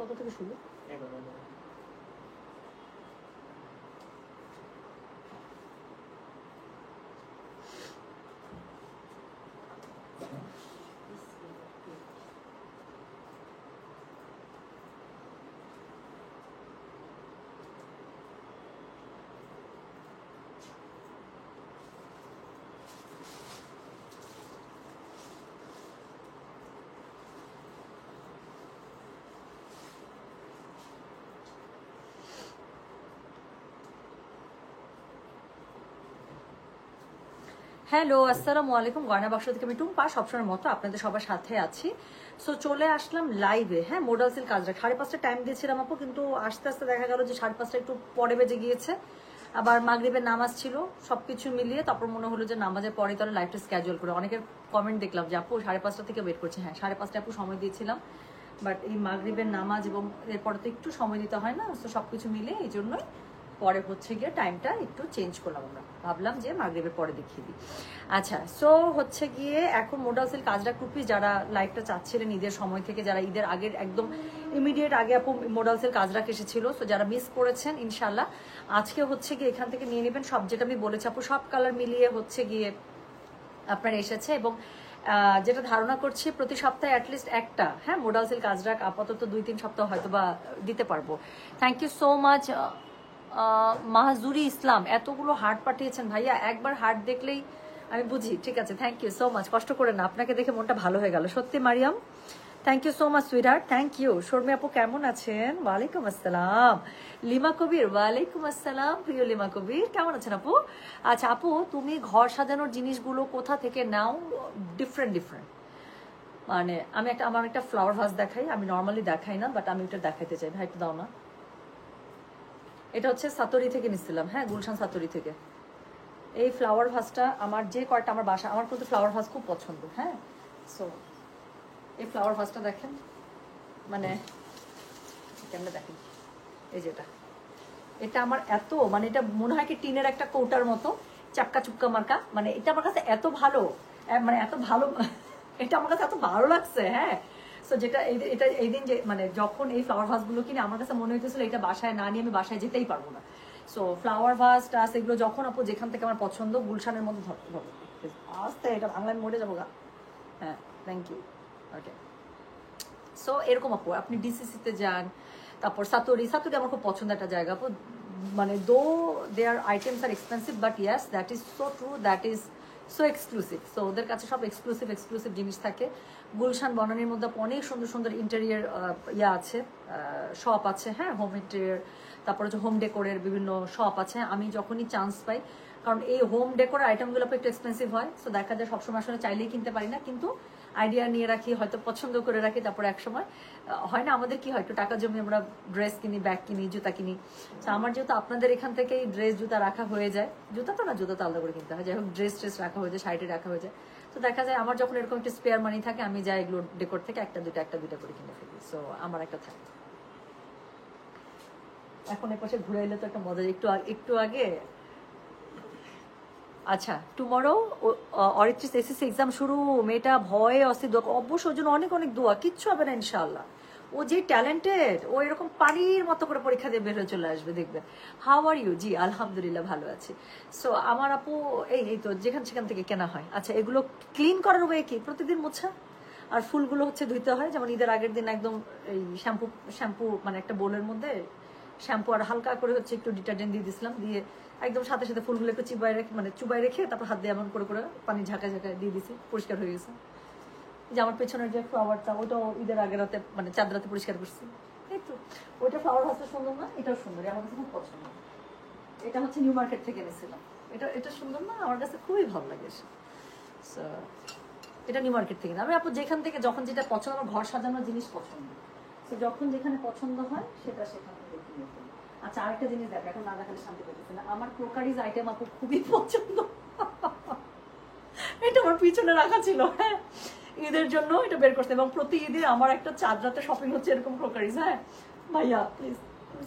কত থেকে শুরু? 11। হ্যালো, আসসালামু আলাইকুম। গয়না বাক্স থেকে আমি টুম্পা, সবসময়ের মতো আপনাদের সবার সাথে আছি। সো চলে আসলাম লাইভে। হ্যাঁ, মোডাল সিল্ক কাজরা 5:30 টাইম দিয়েছিলাম আপু, কিন্তু আস্তে আস্তে দেখা গেল যে 5:30 একটু পরে বেজে গিয়েছে। আবার মাগরিবের নামাজ ছিল, সবকিছু মিলিয়ে তারপর মনে হলো যে নামাজের পরে তাহলে লাইভটা স্ক্যাজুয়াল করে। অনেকের কমেন্ট দেখলাম যে আপু 5:30 থেকে ওয়েট করছে। হ্যাঁ, 5:30 আপু সময় দিয়েছিলাম, বাট এই মাগরিবের নামাজ এবং এরপরে তো একটু সময় দিতে হয় না, তো সবকিছু মিলে এই জন্যই পরে হচ্ছে গিয়ে টাইমটা একটু চেঞ্জ করলাম। আমরা ভাবলাম যে মাগরিবের পরে দেখিয়ে দিই। আচ্ছা, সো হচ্ছে গিয়ে এখন মোডাল সিল্ক কাজরা টুপি যারা লাইভটা চাচ্ছিলেন ঈদের সময় থেকে, যারা ঈদের আগের একদম ইমিডিয়েট আগে আপু মোডাল সিল্ক কাজরাক এসেছিল, সো যারা মিস করেছেন ইনশাল্লাহ আজকে হচ্ছে গিয়ে এখান থেকে নিয়ে নেবেন। সব যেটা আমি বলেছি আপু, সব কালার মিলিয়ে হচ্ছে গিয়ে আপনার এসেছে। এবং যেটা ধারণা করছি প্রতি সপ্তাহে অ্যাটলিস্ট একটা, হ্যাঁ, মোডাল সিল্ক কাজরাক আপাতত 2-3 সপ্তাহ হয়তো বা দিতে পারবো। থ্যাংক ইউ সো মাচ মাহাজুরি ইসলাম, এতগুলো হার্ট পাঠিয়েছেন ভাইয়া, একবার হার্ট দেখলেই আমি বুঝি। ঠিক আছে, থ্যাংক ইউ সো মাচ, কষ্ট করে না, আপনাকে দেখে মনটা ভালো হয়ে গেল সত্যি। Mariam, thank you so much sweetheart, thank you. Shormi আপু কেমন আছেন? ওয়ালাইকুম আসসালাম। লিমা কবির, ওয়ালাইকুম আসসালাম। প্রিয় লিমা কবির, কেমন আছেন আপু? আচ্ছা আপু, তুমি ঘর সাজানোর জিনিসগুলো কোথা থেকে নাও? ডিফারেন্ট। মানে আমি আমার একটা ফ্লাওয়ার ভাস দেখাই, আমি নর্মালি দেখাই না, বাট আমি এটা দেখাইতে চাই। ভাই একটু দাও না। এটা হচ্ছে সাতরি থেকে নিচ্ছিলাম, হ্যাঁ, গুলশান সাতরি থেকে। এই ফ্লাওয়ার ভাসটা আমার যে কয়টা আমার বাসা, আমার কিন্তু ফ্লাওয়ার ভাস খুব পছন্দ। হ্যাঁ, সো এই ফ্লাওয়ার ভাসটা দেখেন, মানে কেমনে দেখেন, এই যেটা, এটা আমার এত, মানে এটা মনে হয় কি টিনের একটা কৌটার মতো, চাক্কা চুক্কা মার্কা, মানে এটা আমার কাছে এত ভালো, মানে এত ভালো এটা আমার কাছে এত ভালো লাগছে। হ্যাঁ, সো যেটা এটা এই দিন যে মানে যখন এই ফ্লাওয়ার ভাসগুলো কিনে আমার কাছে মনে হইতেছিল এটা বাসায় না নিয়ে আমি বাসায় যেতেই পারবো না। সো ফ্লাওয়ার ভাস টাস এগুলো যখন আপু যেখান থেকে আমার পছন্দ, গুলশানের মধ্যে ধরতে হবে আস্তে, এটা বাংলায় মরে যাবো গা। হ্যাঁ, থ্যাংক ইউ। ওকে, সো এরকম আপু আপনি ডিসিসিতে যান, তারপর সাতরি আমার খুব পছন্দ একটা জায়গা আপু, মানে though their items are expensive, but yes that is so true, that is so exclusive. So ওদের কাছে সব এক্সক্লুসিভ জিনিস থাকে। গুলশান বনানীর মধ্যে অনেক সুন্দর ইন্টেরিয়ার ইয়া আছে, শপ আছে, হ্যাঁ, হোম ইন্টেরিয়ার, তারপর হচ্ছে হোম ডেকোরের বিভিন্ন শপ আছে। আমি যখনই চান্স পাই, কারণ এই হোম ডেকোরের আইটেমগুলো একটু এক্সপেন্সিভ হয়, সো দেখা যায় সবসময় আসলে চাইলেই কিনতে পারি না, কিন্তু আইডিয়া নিয়ে রাখি, হয়তো পছন্দ করে রাখি, তারপর এক সময় হয় না আমাদের কি হয়, একটু টাকা জমি আমরা ড্রেস কিনি, ব্যাগ কিনি, জুতা কিনি। তো আমার যেহেতু আপনাদের এখান থেকেই ড্রেস জুতা রাখা হয়ে যায়, জুতা তো আলাদা করে কিনতে হয়, যাই হোক ড্রেস রাখা হয়ে যায়, শাড়ি রাখা হয়ে যায়, তো দেখা যায় আমার যখন এরকম একটা স্পেয়ার মানি থাকে, আমি যাই এগুলো ডেকোর থেকে একটা দুইটা করে কিনে ফেলি। সো আমার একটা থাকে। এখন এর পাশে ঘুরে এলে তো একটা মজা। একটু আগে, আচ্ছা, টুমরো অরিত্রিস এসএসসি এক্সাম শুরু, মেয়েটা ভয়ে অস্থির, অবশ্য ওর জন্য অনেক দোয়া, কিচ্ছু হবে না ইনশাআল্লাহ। ও যে ট্যালেন্টেড, ও এরকম পানির মতো করে পরীক্ষা দিয়ে বের হয়ে চলে আসবে, দেখবেন। How are you? জি আলহামদুলিল্লাহ ভালো আছি। সো আমার আপু এই তো সেখান থেকে কেনা হয়। আচ্ছা, এগুলো ক্লিন করার ওয়ে কি? প্রতিদিন মোছা, আর ফুলগুলো হচ্ছে ধুইতে হয়। যেমন ঈদের আগের দিন একদম এই শ্যাম্পু মানে একটা বোলের মধ্যে শ্যাম্পু আর হালকা করে হচ্ছে একটু ডিটারজেন্ট দিয়ে দিয়েছিলাম, দিয়ে একদম সাথে ফুলগুলো একটু চুবাই রেখে তারপর হাত দিয়ে এমন করে পানি ঝাঁকায় দিয়ে দিয়েছি, পরিষ্কার হয়ে গেছে। যে আমার পেছনের যে ফ্লাওয়ারটা, ওটাও ঈদের আগের রাতে মানে চাঁদ রাতে পরিষ্কার করছি। এই তো ওইটা ফ্লাওয়ার ভাসটা সুন্দর না? এটাও সুন্দর, আমার কাছে খুব পছন্দ। এটা হচ্ছে নিউ মার্কেট থেকে এনেছিলাম। এটা সুন্দর না? আমার কাছে খুবই ভালো লাগে। এটা নিউ মার্কেট থেকে না, আমি আপু যেখান থেকে যখন যেটা পছন্দ, আমার ঘর সাজানোর জিনিস পছন্দ, তো যখন যেখানে পছন্দ হয় সেখান থেকে কিনে ফেলি। আচ্ছা, আরেকটা জিনিস দেখ, এখন না দেখালে শান্তি পেতেছে না, আমার ক্রোকারিজ আইটেম আপু খুবই পছন্দ। এটা আমার পিছনে রাখা ছিল, হ্যাঁ, ঈদের জন্য এটা বের করছে, এবং প্রতি ঈদে আমার একটা চাঁদ রাতে শপিং হচ্ছে এরকম ক্রোকারিজ। হ্যাঁ ভাইয়া প্লিজ,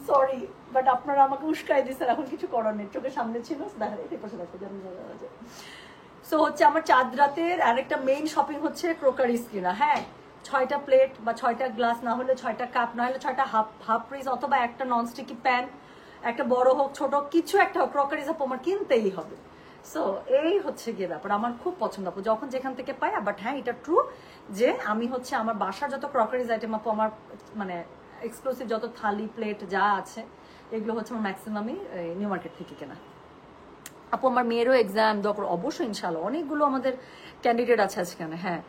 সরি, বাট আপনারা আমাকে উস্কাই দিচ্ছেন, এখন কিছু করার নেই, চোখের সামনে ছিল। দেখা এই পাশে দেখো, সো হচ্ছে আমার চাঁদ রাতের আরেকটা মেইন শপিং হচ্ছে ক্রোকারিজ কিনা। হ্যাঁ, 6টা প্লেট বা 6টা গ্লাস, না হলে 6টা কাপ, না হলে 6টা হাফ পিস, অথবা একটা ননস্টিকি প্যান, একটা বড় হোক ছোট কিছু একটা হোক, ক্রকারিজ আপু আমার কিনতেই হবে। সো এই হচ্ছে গিয়ে ব্যাপার, আমার খুব পছন্দ আপু যখন যেখান থেকে পাই। বাট হ্যাঁ, এটা ট্রু যে আমি হচ্ছে আমার বাসার যত ক্রকারিজ আইটেম আপু, আমার মানে এক্সক্লুসিভ যত থালি প্লেট যা আছে, এগুলো হচ্ছে আমার ম্যাক্সিমামই নিউ মার্কেট থেকে কেনা। আপু আমার মেয়েরও এক্সাম দরকার অবশ্যই, ইনশাল্লাহ অনেকগুলো আমাদের ক্যান্ডিডেট আছে আজখানে। হ্যাঁ,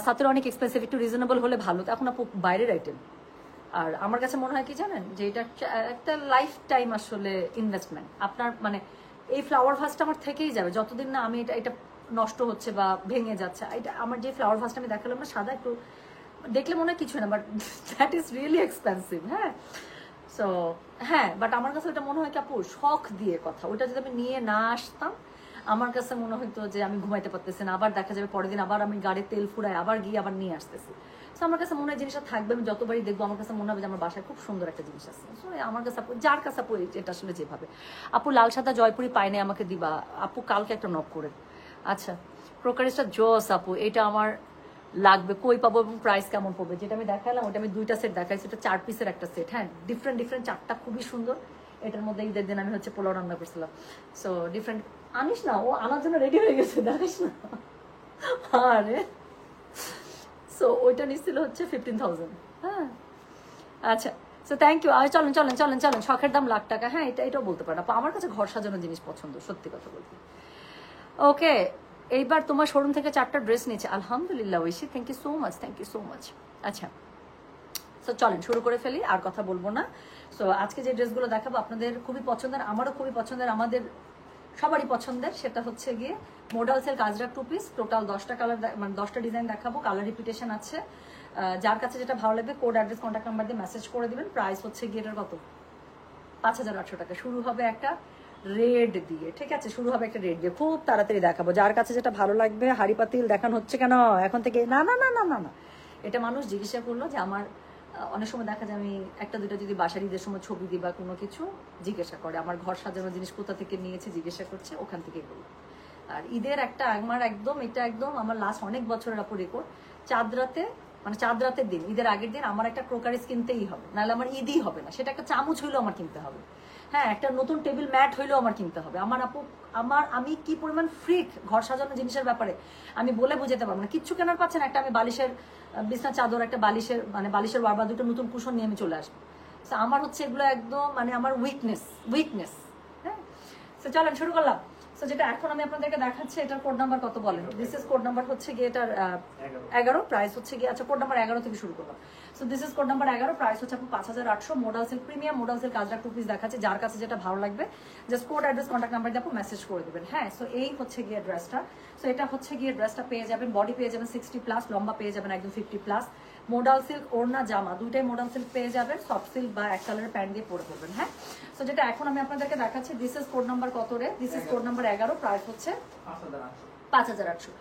সাথে অনেক এক্সপেন্সিভ, একটু রিজনেবল হলে ভালো। তো এখন আপু বাইরের আইটেম, আর আমার কাছে মনে হয় কি জানেন, যে এটা একটা লাইফ টাইম আসলে ইনভেস্টমেন্ট আপনার। মানে এই ফ্লাওয়ার ভাসটা আমার থেকেই যাবে যতদিন না আমি এটা নষ্ট হচ্ছে বা ভেঙে যাচ্ছে। এটা আমার যে ফ্লাওয়ার ভাসটা আমি দেখালাম না সাদা, একটু দেখলে মনে হয় কিছু না, but that is really expensive. হ্যাঁ, সো হ্যাঁ, বাট আমার কাছে ওটা মনে হয় কি আপু শখ দিয়ে কথা, ওটা যদি আমি নিয়ে না আসতাম আমার কাছে মনে হইতো যে আমি ঘুমাইতে পারতেছি না, আবার দেখা যাবে পরের দিন আবার আমি গাড়ি তেল ফুরাই আবার গিয়ে আবার নিয়ে আসতেছি। সো আমার কাছে মনে হয় জিনিসটা থাকবে, আমি যতবারই দেখবো আমার কাছে মনে হবে যে আমার বাসায় খুব সুন্দর একটা জিনিস আছে। সো আমার কাছে আপু, যার কাছে আপু এটা আসলে যেভাবে, আপু লাল সাদা জয়পুরি পাই নাই, আমাকে দিবা আপু, কালকে একটা নক করে। আচ্ছা, ক্রোকারিজটা জস আপু, এটা আমার লাগবে, কই পাবো এবং প্রাইস কেমন পড়বে? যেটা আমি দেখালাম ওটা আমি 2টা সেট দেখাইছি, এটা 4 পিসের একটা সেট। হ্যাঁ, ডিফারেন্ট 4টা খুবই সুন্দর। এটার মধ্যে ঈদের দিন আমি হচ্ছে পোলাও রান্না করছিলাম। সো ডিফারেন্ট, আনিস না, ও আনার জন্য রেডি হয়ে গেছে, দেখিস না। আরে সো ওইটা নিচ্ছিল হচ্ছে 15,000। হ্যাঁ, আচ্ছা, সো থ্যাংক ইউ। আর চলেন চলেন চলেন চলেন, শখের দাম লাখ টাকা। হ্যাঁ, এটাও বলতে পারেন আপু, আমার কাছে ঘর সাজানোর জিনিস পছন্দ, সত্যি কথা বলতে। ওকে, এইবার তোমার শোরুম থেকে 4টা ড্রেস নিয়েছে, আলহামদুলিল্লাহ Oishi, thank you so much, thank you so much. আচ্ছা, সো চলেন শুরু করে ফেলি, আর কথা বলবো না। সো আজকে যে ড্রেসগুলো দেখাবো আপনাদের খুবই পছন্দের, আমারও খুবই পছন্দের, আমাদের সবারই পছন্দের। সেটা হচ্ছে গিয়ে modal silk Ajrak 2 piece, total 10টা কালার, মানে 10টা ডিজাইন দেখাবো, কালার রিপিটেশন আছে। যার কাছে যেটা ভালো লাগবে কোড অ্যাড্রেস কন্ট্যাক্ট নাম্বার দিয়ে মেসেজ করে দিবেন। প্রাইস হচ্ছে গিয়ে এটার কত, 5,800 টাকা। শুরু হবে একটা রেড দিয়ে, ঠিক আছে, শুরু হবে একটা রেড দিয়ে, খুব তাড়াতাড়ি দেখাবো। যার কাছে যেটা ভালো লাগবে, হাড়ি পাতিল দেখানো হচ্ছে কেন এখন থেকে, না না না না না না, এটা মানুষ জিজ্ঞাসা করলো যে আমার অনেক সময় দেখা যায় আমি একটা দুটো যদি বাসার ঈদের সময় ছবি দিই বা কোনো কিছু জিজ্ঞাসা করে, আমার ঘর সাজানোর জিনিস কোথা থেকে নিয়েছে জিজ্ঞাসা করছে, ওখান থেকেই বলি। আর ঈদের একটা আমার একদম, এটা একদম আমার লাস্ট অনেক বছরের আপু রেকর্ড, চাঁদ রাতে, মানে চাঁদ রাতের দিন, ঈদের আগের দিন আমার একটা ক্রোকারিজ কিনতেই হবে, নাহলে আমার ঈদই হবে না। সেটা একটা চামচ হইলেও আমার কিনতে হবে। হ্যাঁ, একটা নতুন টেবিল ম্যাট হইলেও আমার কিনতে হবে। আমার আপু, আমি কি পরিমাণ ফ্রিক ঘর সাজানো জিনিসের ব্যাপারে আমি বলে বুঝাতে পারবো না। কিচ্ছু কেনার পাচ্ছেন, একটা আমি বালিশের বিছনা চাদর, একটা বালিশের মানে বালিশের বারবার 2টো নতুন কুশন নিয়ে আমি চলে আসবো। আমার হচ্ছে এগুলো একদম মানে আমার উইকনেস। হ্যাঁ, তো চলেন শুরু করলাম। সো যেটা এখন আমি আপনাদেরকে দেখাচ্ছি, এটার কোড নাম্বার কত বলেন? দিস ইজ কোড নাম্বার হচ্ছে গিয়ে এটার 11, প্রাইস হচ্ছে গিয়ে, আচ্ছা কোড নাম্বার 11 থেকে শুরু করলাম। So this is code number 11, price হচ্ছে আপু 5,800। Modal silk premium, modal silk Ajrak 2 piece দেখাচ্ছে। যার কাছে যেটা ভালো লাগবে just code address contact number দিয়ে আপু মেসেজ করে দেবেন। হ্যাঁ, সো এই হচ্ছে গিয়ে ড্রেসটা। সো এটা হচ্ছে গিয়ে ড্রেসটা পেয়ে যাবেন, বডি পেয়ে যাবেন 60+, লম্বা পেয়ে যাবেন একদম 50+। মোডাল সিল্ক ওড়না জামা দুইটাই মোডাল সিল্ক পেয়ে যাবেন, সফট সিল্ক বা এক কালারের প্যান্ট দিয়ে পরে পড়বেন। হ্যাঁ, সো যেটা এখন আমি আপনাদেরকে দেখাচ্ছি, দিস ইজ কোড নাম্বার কত রে? This is code number 11, price হচ্ছে 5,800।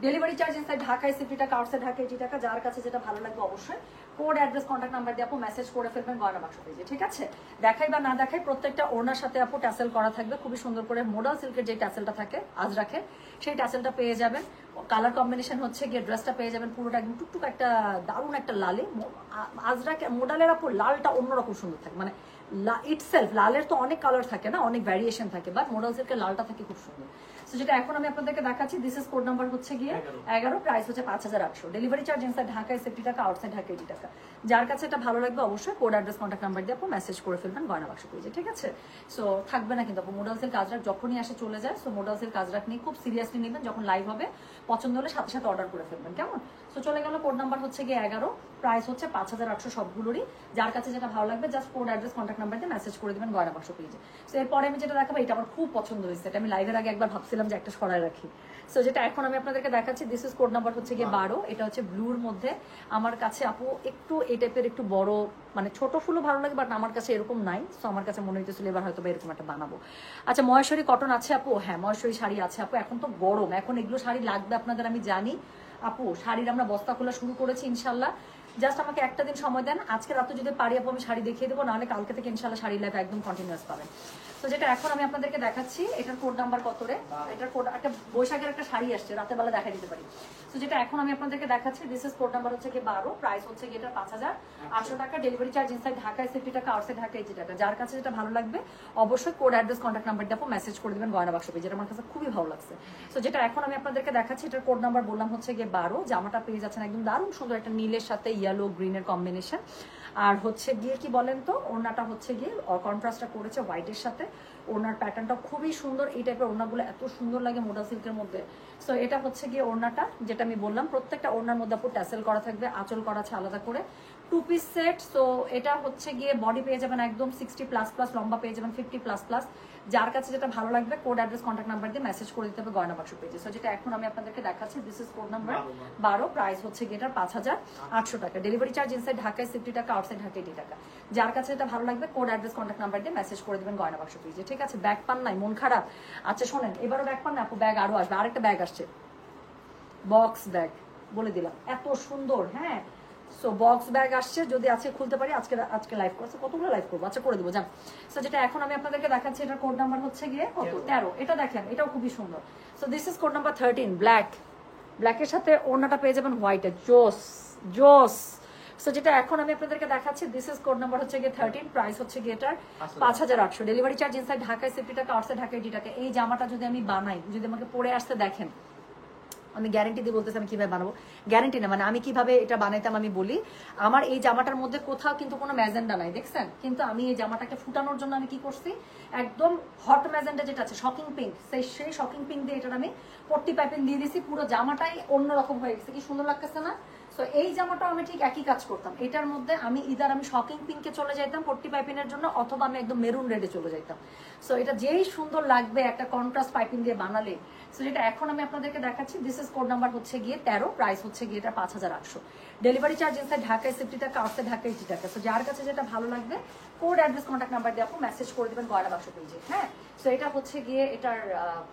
ডেলিভারি চার্জ ইনসাইড ঢাকায় 60 টাকা, আউটসাইড ঢাকা 80 টাকা। যার কাছে যেটা ভালো লাগবে অবশ্যই কোড অ্যাড্রেস কন্ট্যাক্ট নাম্বার দিয়ে আপু মেসেজ করে ফেলবেন গয়না বাক্স পেজে, ঠিক আছে? দেখাই বা না দেখাই প্রত্যেকটা ওড়নার সাথে আপু ট্যাসেল করা থাকবে, খুবই সুন্দর করে মোডাল সিল্কের যে ট্যাসেলটা থাকে আজরাকের, সেই ট্যাসেলটা পেয়ে যাবেন। কালার কম্বিনেশন হচ্ছে গিয়ে ড্রেসটা পেয়ে যাবেন পুরোটা একদম টুকটুক একটা দারুণ একটা লালে। আজরাক মোডালের আপু লালটা অন্যরকম সুন্দর থাকে, মানে ইটসেলফ লালের তো অনেক কালার থাকে না, অনেক ভ্যারিয়েশন থাকে, বাট মোডাল সিল্কের লালটা থাকে খুব সুন্দর। সো যেটা এখন আমি আপনাদেরকে দেখাচ্ছি, দিস ইজ কোড নাম্বার হচ্ছে গিয়ে 11, প্রাইস হচ্ছে 5,800। ডেলিভারি চার্জ ইনসাইড ঢাকায় 60 টাকা, আউটসাইড ঢাকা 80 টাকা। যার কাছে এটা ভালো লাগবে অবশ্যই কোড অ্যাড্রেস কন্ট্যাক্ট নাম্বার দিয়ে আপু মেসেজ করে ফেলবেন গয়না বাক্স পেজে, ঠিক আছে? সো থাকবে না কিন্তু আপু, মোডাল সিল্ক আজরাক যখনই আসে চলে যায়। সো মোডাল সিল্ক আজরাক নিয়ে খুব সিরিয়াসলি নেবেন, যখন লাইভ হবে পছন্দ হলে সাথে সাথে অর্ডার করে ফেলবেন, কেমন? সো চলে গেল, কোড নাম্বার হচ্ছে গিয়ে 11, প্রাইস হচ্ছে 5,800 সবগুলোরই। যার কাছে যেটা ভালো লাগবে just code address contact number দিয়ে মেসেজ করে দেবেন গয়না বাক্স পেজে। সো এরপরে আমি যেটা দেখাবো, এটা আমার খুব পছন্দ হয়েছে, এটা আমি লাইভের আগে একবার ভাবছিলাম যে একটা সরাই রাখি। সো যেটা এখন আমি আপনাদেরকে দেখাচ্ছি, দিস ইজ কোড নাম্বার হচ্ছে গিয়ে 12, এটা হচ্ছে ব্লুর মধ্যে। আমার কাছে আপু একটু এই টাইপের একটু বড় মানে ছোট ফুলও ভালো লাগে, বাট আমার কাছে এরকম নাই। সো আমার কাছে মনে হইতেছিল এবার হয়তো বা এরকম একটা বানাবো। আচ্ছা, মহেশ্বরী কটন আছে আপু? হ্যাঁ, মহেশ্বরী শাড়ি আছে আপু। এখন তো গরম, এখন এগুলো শাড়ি লাগবে আপনাদের আমি জানি আপু। শাড়ির আমরা বস্তা খোলা শুরু করেছি ইনশাল্লাহ। জাস্ট আমাকে একটা দিন সময় দেন, আজকে রাতে যদি পারি আপু আমি শাড়ি দেখিয়ে দেবো, নাহলে কালকে থেকে ইনশাল্লাহ শাড়ি লাইফ একদম কন্টিনিউয়াস পাবেন। তো যেটা এখন আমি আপনাদেরকে দেখাচ্ছি, এটার কোড নাম্বার কত রে, এটার কোড একটা বৈশাখের একটা শাড়ি আসছে, রাতের বেলা দেখা দিতে পারি। তো যেটা এখন আমি আপনাদেরকে দেখাচ্ছি, দিস ইজ কোড নাম্বার হচ্ছে কি 12, প্রাইস হচ্ছে কি এটা 5800 টাকা, ডেলিভারি চার্জ ইনসাইড ঢাকায় 50 টাকা, আউটসাইড ঢাকা 80 টাকা। যার কাছে যেটা ভালো লাগবে অবশ্যই কোড অ্যাড্রেস কন্ট্যাক্ট নাম্বার দিয়ে আপু মেসেজ করে দিবেন গয়না বাক্স পেয়ে, যেটা আমার কাছে খুবই ভালো লাগছে। তো যেটা এখন আমি আপনাদেরকে দেখাচ্ছি, এটার কোড নাম্বার বললাম হচ্ছে গিয়ে 12, জামাটা পেয়ে যাচ্ছেন একদম দারুণ সুন্দর একটা নীলের সাথে ইয়েলো গ্রিনের কম্বিনেশন। আর হচ্ছে গিয়ে কি বলেন তো, ওড়নাটা হচ্ছে গিয়ে কন্ট্রাস্টটা করেছে হোয়াইটের সাথে, ওড়নার প্যাটার্নটা খুবই সুন্দর, এই টাইপের ওড়নাগুলো এত সুন্দর লাগে মোডাল সিল্কের মধ্যে। সো এটা হচ্ছে গিয়ে ওড়নাটা, যেটা আমি বললাম প্রত্যেকটা ওড়নার মধ্যে আপু ট্যাসেল করা থাকবে, আঁচল করা আছে আলাদা করে, 2 পিস সেট। সো এটা হচ্ছে গিয়ে বডি পেয়ে যাবেন একদম 60++, লম্বা পেয়ে যাবেন 50++। যার কাছে যেটা ভালো লাগবে কোড অ্যাড্রেস কন্ট্যাক্ট নাম্বার দিয়ে মেসেজ করে দিতে হবে গয়না বাক্স পেজে। সো যেটা এখন আমি আপনাদেরকে দেখাচ্ছি, this is code number 12, price হচ্ছে গিয়ে এটার 5800 টাকা, ডেলিভারি চার্জ ইনসাইড ঢাকায় 50 টাকা, আউটসাইড ঢাকা 80 টাকা। যার কাছে যেটা ভালো লাগবে কোড অ্যাড্রেস কন্ট্যাক্ট নাম্বার দিয়ে মেসেজ করে দিবেন গয়না বাক্স পেজে, ঠিক আছে? ব্যাগ পান নাই, মন খারাপ? আচ্ছা শোনেন, এবারও ব্যাগ পান না আপু, ব্যাগ আরো আসবে, আরেকটা ব্যাগ আসছে, বক্স ব্যাগ বলে দিলাম, এত সুন্দর। হ্যাঁ, সো বক্স ব্যাগ আসছে, যদি আজকে খুলতে পারি, আজকে লাইভ করছে, কতগুলো লাইভ করবো, আচ্ছা করে দেবো যান। সো যেটা এখন আমি আপনাদেরকে দেখাচ্ছি, এটার কোড নাম্বার হচ্ছে গিয়ে কত, 13। এটা দেখেন, এটাও খুবই সুন্দর। So this is code number 13, ব্ল্যাকের সাথে ওড়নাটা পেয়ে যাবেন হোয়াইটে, জোস জোস। সো যেটা এখন আমি আপনাদেরকে দেখাচ্ছি, দিস ইজ কোড নাম্বার হচ্ছে গিয়ে 13, প্রাইস হচ্ছে গিয়ে এটার 5800, ডেলিভারি চার্জ ইনসাইড ঢাকায় 50 টাকা, আউটসাইড ঢাকা 80 টাকা। এই জামাটা যদি আমি বানাই, যদি আমাকে পরে আসতে দেখেন, আমি গ্যারেন্টি দিয়ে বলতেছি আমি কিভাবে বানাবো, গ্যারেন্টি না মানে আমি কিভাবে এটা বানাইতাম আমি বলি। আমার এই জামাটার মধ্যে কোথাও কিন্তু কোনো ম্যাজেন্ডা নাই, দেখছেন? কিন্তু আমি এই জামাটাকে ফুটানোর জন্য আমি কি করছি, একদম হট ম্যাজেন্ডা যেটা আছে, শকিং পিঙ্ক, সেই শকিং পিঙ্ক দিয়ে এটার আমি পট্টি পাইপিং দিয়ে দিছি, পুরো জামাটাই অন্যরকম হয়ে গেছে, কি সুন্দর লাগতেছে না? সো এই জামাটাও আমি ঠিক একই কাজ করতাম, এটার মধ্যে আমি ইদার আমি শকিং পিঙ্কে চলে যাইতাম পট্টি পাইপিংয়ের জন্য, অথবা আমি একদম মেরুন রেডে চলে যাইতাম। সো এটা যেই সুন্দর লাগবে একটা কন্ট্রাস্ট পাইপিং দিয়ে বানালে। সো যেটা এখন আমি আপনাদেরকে দেখাচ্ছি, দিস ইজ কোড নাম্বার হচ্ছে গিয়ে 13, প্রাইস হচ্ছে গিয়ে এটা 5800, ডেলিভারি চার্জ ইনসাইড ঢাকায় 50 টাকা, আউটসাইড ঢাকা 80 টাকা। সো যার কাছে যেটা ভালো লাগবে কোড অ্যাড্রেস কন্ট্যাক্ট নাম্বার দিয়ে আপনি মেসেজ করে দেবেন গয়না বাক্স পেজে। হ্যাঁ, সো এটা হচ্ছে গিয়ে এটার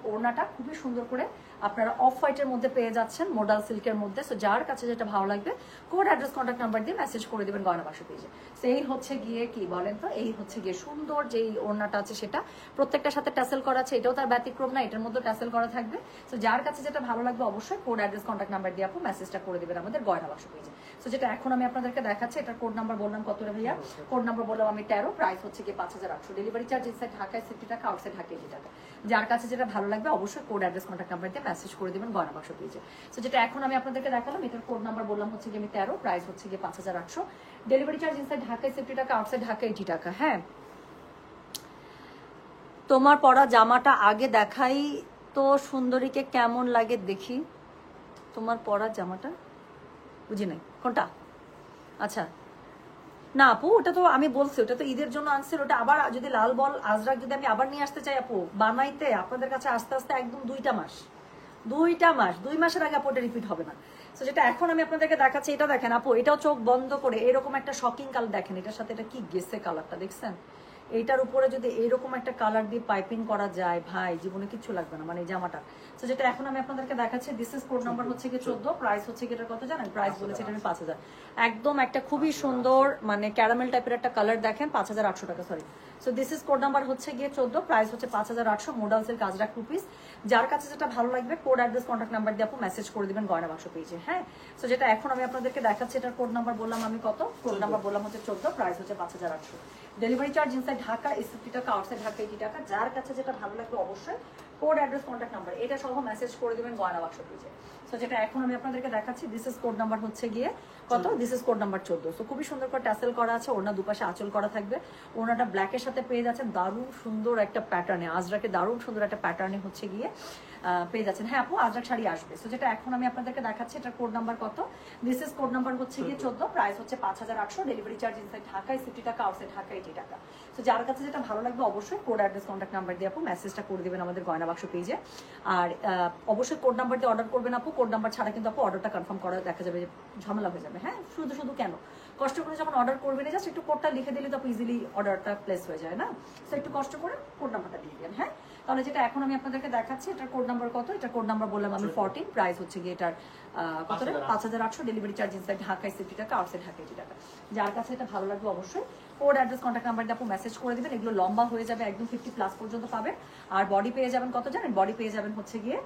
ওড়নাটা খুবই সুন্দর করে আপনারা অফ হোয়াইটের মধ্যে পেয়ে যাচ্ছেন, মোডাল সিল্কের মধ্যে। সো যার কাছে যেটা ভালো লাগবে কোড অ্যাড্রেস কন্ট্যাক্ট নাম্বার দিয়ে মেসেজ করে দেবেন গয়না বাক্স পেজে। সো এই হচ্ছে গিয়ে কি বলেন তো, এই হচ্ছে গিয়ে সুন্দর যেই ওড়নাটা আছে, সেটা প্রত্যেকটার সাথে ট্যাসেল করা আছে, এটাও তার ব্যতিক্রম না, এটার মধ্যে ট্যাসেল করা থাকবে। সো যার কাছে যেটা ভালো লাগবে অবশ্যই কোড অ্যাড্রেস কন্ট্যাক্ট নাম্বার দিয়ে আপনি মেসেজটা করে দেবেন আমাদের গয়না বাক্স পেজে। সো যেটা এখন আমি আপনাদেরকে দেখাচ্ছি, এটার কোড নাম্বার বললাম কত রে ভাইয়া, কোড নাম্বার বললাম আমি 13, প্রাইস হচ্ছে গিয়ে 5800, ডেলিভারি চার্জ ইনসাইড ঢাকায় 50 টাকা, আউটসাইড ঢাকা 80 টাকা। যার কাছে যেটা ভালো লাগবে অবশ্যই কোড অ্যাড্রেস কন্ট্যাক্ট নাম্বার দিয়ে মেসেজ করে দেবেন গয়না বাক্স পেজে। সো যেটা এখন আমি আপনাদেরকে দেখালাম, এটার কোড নাম্বার বললাম হচ্ছে গিয়ে আমি 13, প্রাইস হচ্ছে গিয়ে 5800, ডেলিভারি চার্জ ইনসাইড ঢাকায় 50 টাকা, আউটসাইড ঢাকা 80 টাকা। হ্যাঁ, তোমার পরা জামাটা আগে দেখাই তো সুন্দরীকে কেমন লাগে দেখি, তোমার পরা জামাটা বুঝি নাই কোনটা। আচ্ছা না আপু, ওটা তো আমি বলছি, ওটা তো ঈদের জন্য আনছিল, ওটা আবার যদি লাল বল আজরাক যদি আমি আবার নিয়ে আসতে চাই আপু বানাইতে আপনাদের কাছে আস্তে আস্তে একদম 2 মাসের আগে আপু ওটা রিপিট হবে না। তো যেটা এখন আমি আপনাদেরকে দেখাচ্ছি, এটা দেখেন আপু, এটাও চোখ বন্ধ করে এরকম একটা শকিং কালার দেখেন, এটার সাথে এটা কি গেছে কালারটা দেখছেন, এইটার উপরে যদি এইরকম একটা কালার দিয়ে পাইপিং করা যায় ভাই, জীবনে কিচ্ছু লাগবে না মানে এই জামাটা। তো যেটা এখন আমি আপনাদেরকে দেখাচ্ছি, দিস ইজ কোড নাম্বার হচ্ছে কি 14, প্রাইস হচ্ছে কি এটার কত জানেন, প্রাইস বলেছে এটা আমি 5000, একদম একটা খুবই সুন্দর মানে ক্যারামেল টাইপের একটা কালার দেখেন, 5800 টাকা, sorry. So this is code number হচ্ছে গিয়ে 14, প্রাইস হচ্ছে 5800, মোডাল সিল্ক কাজরাক 2 পিস। যার কাছে যেটা ভালো লাগবে কোড অ্যাড্রেস কন্ট্যাক্ট নাম্বার দিয়ে আপনি মেসেজ করে দিবেন গয়না বাক্স পেজে। হ্যাঁ, সো যেটা এখন আমি আপনাদেরকে দেখাচ্ছি, এটার কোড নাম্বার বললাম আমি কত, কোড নাম্বার বললাম হচ্ছে 14, প্রাইস হচ্ছে 5800, ডেলিভারি চার্জ ইনসাইড ঢাকা 50 টাকা, আউটসাইড ঢাকা 80 টাকা। যার কাছে যেটা ভালো লাগবে অবশ্যই কোড অ্যাড্রেস কন্ট্যাক্ট নাম্বার এটা সহ মেসেজ করে দিবেন গয়না বাক্স পেজে। সো যেটা এখন আমি আপনাদেরকে দেখাচ্ছি, দিস ইজ কোড নাম্বার হচ্ছে গিয়ে কত, this is code number 14। So খুবই সুন্দর করে ট্যাসেল করা আছে, ওড়না দুপাশে আঁচল করা থাকবে, ওড়নাটা ব্ল্যাকের সাথে পেয়ে যাচ্ছেন দারুণ সুন্দর একটা প্যাটার্নে, আজরাকে দারুণ সুন্দর একটা প্যাটার্নে হচ্ছে গিয়ে পেয়ে যাচ্ছেন। হ্যাঁ আপু, আজরাক শাড়ি আসবে। সো যেটা এখন আমি আপনাদেরকে দেখাচ্ছি, এটার কোড নাম্বার কত, দিস ইজ কোড নাম্বার হচ্ছে গিয়ে 14, প্রাইস হচ্ছে 5800, ডেলিভারি চার্জ ইনসাইড ঢাকায় 50 টাকা, আউটসাইড ঢাকা 80 টাকা। সো যার কাছে যেটা ভালো লাগবে অবশ্যই কোড অ্যাড্রেস কন্ট্যাক্ট নাম্বার দিয়ে আপু মেসেজটা করে দেবেন আমাদের গয়না বাক্স পেজে। আর অবশ্যই কোড নাম্বার দিয়ে অর্ডার করবেন আপু, কোড নাম্বার ছাড়া কিন্তু আপু অর্ডারটা কনফার্ম করা দেখা যাবে যে ঝামেলা হয়ে যাবে। হ্যাঁ, শুধু কেন কষ্ট করে যখন অর্ডার করবেন, জাস্ট একটু কোডটা লিখে দিলে তো ইজিলি অর্ডারটা প্লেস হয়ে যায় না। সো একটু কষ্ট করে কোড নাম্বারটা দিয়ে দেন। হ্যাঁ, তাহলে যেটা এখন আমি আপনাদেরকে দেখাচ্ছি, এটার কোড নাম্বার কত? এটার কোড নাম্বার বললাম আমি 14, প্রাইস হচ্ছে গিয়ে এটার কত রে 5800, ডেলিভারি চার্জ ইনসাইড ঢাকায় 60 টাকা, আউটসাইড ঢাকা 80 টাকা। যার কাছে এটা ভালো লাগবে অবশ্যই কোড অ্যাড্রেস কন্ট্যাক্ট নাম্বার দিয়ে আপু মেসেজ করে দিবেন। এগুলো লম্বা হয়ে যাবে, একদম 50+ পর্যন্ত পাবেন। আর বডি পেয়ে যাবেন কত জানেন? বডি পেয়ে যাবেন হচ্ছে গিয়ে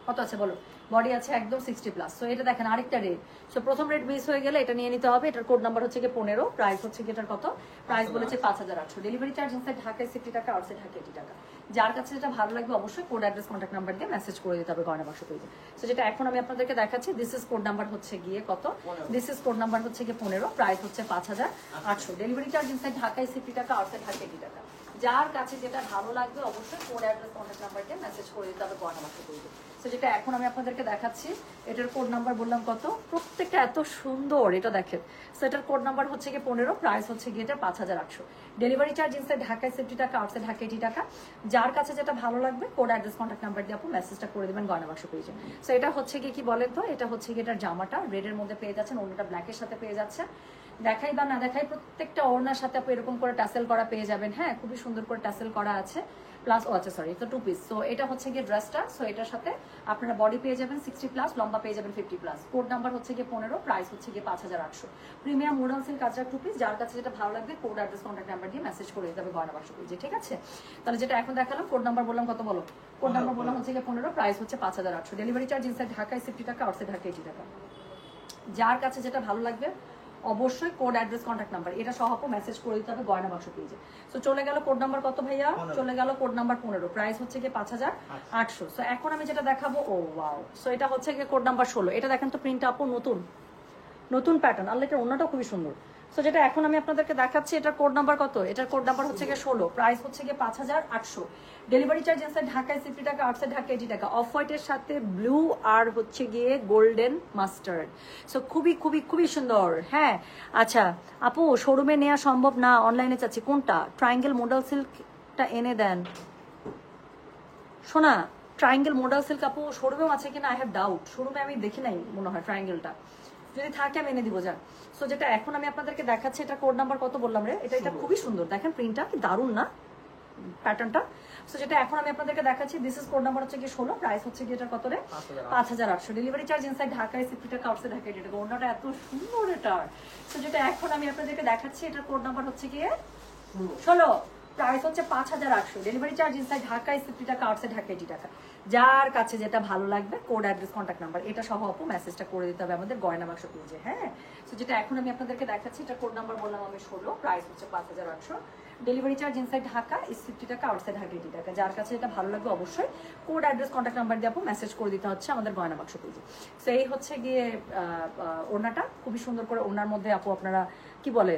কত আছে বলো? বডি আছে একদম 60+। সো এটা দেখেন আরেকটা রেট। সো প্রথম রেট মিস হয়ে গেলে এটা নিয়ে নিতে হবে। এটার কোড নাম্বার হচ্ছে গিয়ে 15, প্রাইস হচ্ছে গিয়ে এটার কত? প্রাইস বলেছে 5800, ডেলিভারি চার্জ ইনসাইড ঢাকায় 60 টাকা, আউটসাইড ঢাকা 80 টাকা। যার কাছে যেটা ভালো লাগবে অবশ্যই কোড অ্যাড্রেস কন্ট্যাক্ট নাম্বার দিয়ে মেসেজ করে দিতে হবে গয়না বাক্স পেজে। সো যেটা এখন আমি আপনাদেরকে দেখাচ্ছি, দিস ইজ কোড নাম্বার হচ্ছে গিয়ে কত? দিস ইজ কোড নাম্বার হচ্ছে গিয়ে 15, প্রাইস হচ্ছে 5800, ডেলিভারি চার্জ ইনসাইড ঢাকায় 60 টাকা, আউটসাইড ঢাকা 80 টাকা। যার কাছে যেটা ভালো লাগবে অবশ্যই কোড অ্যাড্রেস কন্ট্যাক্ট নাম্বার দিয়ে মেসেজ করে দিতে হবে গয়না বাক্স পেজে। সো যেটা এখন আমি আপনাদেরকে দেখাচ্ছি, এটার কোড নাম্বার বললাম কত? প্রত্যেকটা এত সুন্দর, এটা দেখেন। সো এটার কোড নাম্বার হচ্ছে গিয়ে 15, প্রাইস হচ্ছে গিয়ে এটা 5800, ডেলিভারি চার্জ ইনসাইড ঢাকায় 60 টাকা, আউটসাইড ঢাকা 80 টাকা। যার কাছে যেটা ভালো লাগবে কোড অ্যাড্রেস কন্ট্যাক্ট নাম্বার দিয়ে আপু মেসেজটা করে দেবেন গয়না বাক্স পেজে। সো এটা হচ্ছে গিয়ে কি বলেন তো, এটা হচ্ছে গিয়ে এটার জামাটা রেডের মধ্যে পেয়ে যাচ্ছেন, অন্যটা ব্ল্যাকের সাথে পেয়ে যাচ্ছে। দেখাই বা না দেখাই প্রত্যেকটা ওড়নার সাথে আপু এরকম করে টাসেল করা পেয়ে যাবেন। হ্যাঁ, খুবই সুন্দর করে টাসেল করা আছে। প্লাস আচ্ছা সরি, তো 2 পিস। সো এটা হচ্ছে গিয়ে ড্রেসটা। সো এটার সাথে আপনারা বডি পেয়ে যাবেন 60+, লম্বা পেয়ে যাবেন 50+। কোড নাম্বার হচ্ছে গিয়ে 15, প্রাইস হচ্ছে গিয়ে 5800, প্রিমিয়াম মোডাল সিল্ক কাজরা 2 পিস। যার কাছে যেটা ভালো লাগবে কোড অ্যাড্রেস কন্ট্যাক্ট নাম্বার দিয়ে মেসেজ করে দিতে হবে গয়না বাক্স পেজে, ঠিক আছে? তাহলে যেটা এখন দেখালাম, কোড নাম্বার বললাম কত বলো? কোড নাম্বার বললাম হচ্ছে গিয়ে 15, প্রাইস হচ্ছে 5800, ডেলিভারি চার্জ ইনসাইড ঢাকায় 60 টাকা, আউটসাইড ঢাকা 80 টাকা। যার কাছে যেটা ভালো লাগবে অবশ্যই কোড অ্যাড্রেস কন্ট্যাক্ট নাম্বার এটা সহ আপু মেসেজ করে দিতে হবে গয়না বাক্স পেজে। সো চলে গেল কোড নাম্বার কত ভাইয়া? চলে গেল কোড নাম্বার 15, প্রাইস হচ্ছে গিয়ে 5800। সো এখন আমি যেটা দেখাবো, ও ওয়াও, সো এটা হচ্ছে গিয়ে কোড নাম্বার 16। এটা দেখেন তো প্রিন্টটা আপু নতুন নতুন প্যাটার্ন, আল্লাহ এটার অন্যটাও খুবই সুন্দর। সো যেটা এখন আমি আপনাদেরকে দেখাচ্ছি, এটার কোড নাম্বার কত? এটার কোড নাম্বার হচ্ছে গিয়ে 16, প্রাইস হচ্ছে গিয়ে 5800, ডেলিভারি চার্জ ইনসাইড ঢাকায় 60 টাকা, আউটসাইড ঢাকা 80 টাকা। অফ হোয়াইটের সাথে ব্লু আর হচ্ছে গিয়ে গোল্ডেন মাস্টার্ড। সো খুবই খুবই খুবই সুন্দর। হ্যাঁ আচ্ছা আপু, শোরুমে নেওয়া সম্ভব না, অনলাইনে চাচ্ছি। কোনটা? ট্রায়াঙ্গেল মডেল সিল্কটা এনে দেন। শোনা, ট্রায়াঙ্গেল মডেল সিল্ক আপু শোরুমেও আছে কিনা আই হ্যাভ ডাউট। শোরুমে আমি দেখি নাই মনে হয় ট্রায়াঙ্গেলটা, যদি থাকে আমি এনে দিব। যা। সো যেটা এখন আমি আপনাদেরকে দেখাচ্ছি, এটা কোড নাম্বার কত বললাম রে? এটা খুবই সুন্দর, দেখেন প্রিন্টটা কি দারুণ না প্যাটার্নটা। সো যেটা এখন আমি আপনাদেরকে দেখাচ্ছি, দিস ইজ কোড নাম্বার হচ্ছে গিয়ে 16, প্রাইস হচ্ছে গিয়ে এটার কত রে? 5800, ডেলিভারি চার্জ ইনসাইড ঢাকায় 60 টাকা, আউটসাইড ঢাকা 80 টাকা। ওনাটা এত সুন্দর এটার। সো যেটা এখন আমি আপনাদেরকে দেখাচ্ছি, এটার কোড নাম্বার হচ্ছে গিয়ে 16, প্রাইস হচ্ছে 5800, ডেলিভারি চার্জ ইনসাইড ঢাকায় 60 টাকা, আউটসাইড ঢাকা 80 টাকা। যার কাছে যেটা ভালো লাগবে কোড অ্যাড্রেস কন্ট্যাক্ট নাম্বার এটা সহ আপু মেসেজটা করে দিতে হবে আমাদের গয়না বাক্স পেজে। হ্যাঁ, সো যেটা এখন আমি আপনাদেরকে দেখাচ্ছি, এটা কোড নাম্বার বললাম আমি 16, প্রাইস হচ্ছে 5800, ডেলিভারি চার্জ ইনসাইড ঢাকা 60 টাকা, আউটসাইড ঢাকা 80 টাকা। যার কাছে এটা ভালো লাগবে অবশ্যই কোড অ্যাড্রেস কন্ট্যাক্ট নাম্বার দিয়ে আপু মেসেজ করে দিতে হচ্ছে আমাদের গয়না বাক্স পেজে। সো এই হচ্ছে গিয়ে ওড়নাটা, খুবই সুন্দর করে ওড়নার মধ্যে আপু আপনারা কি বলে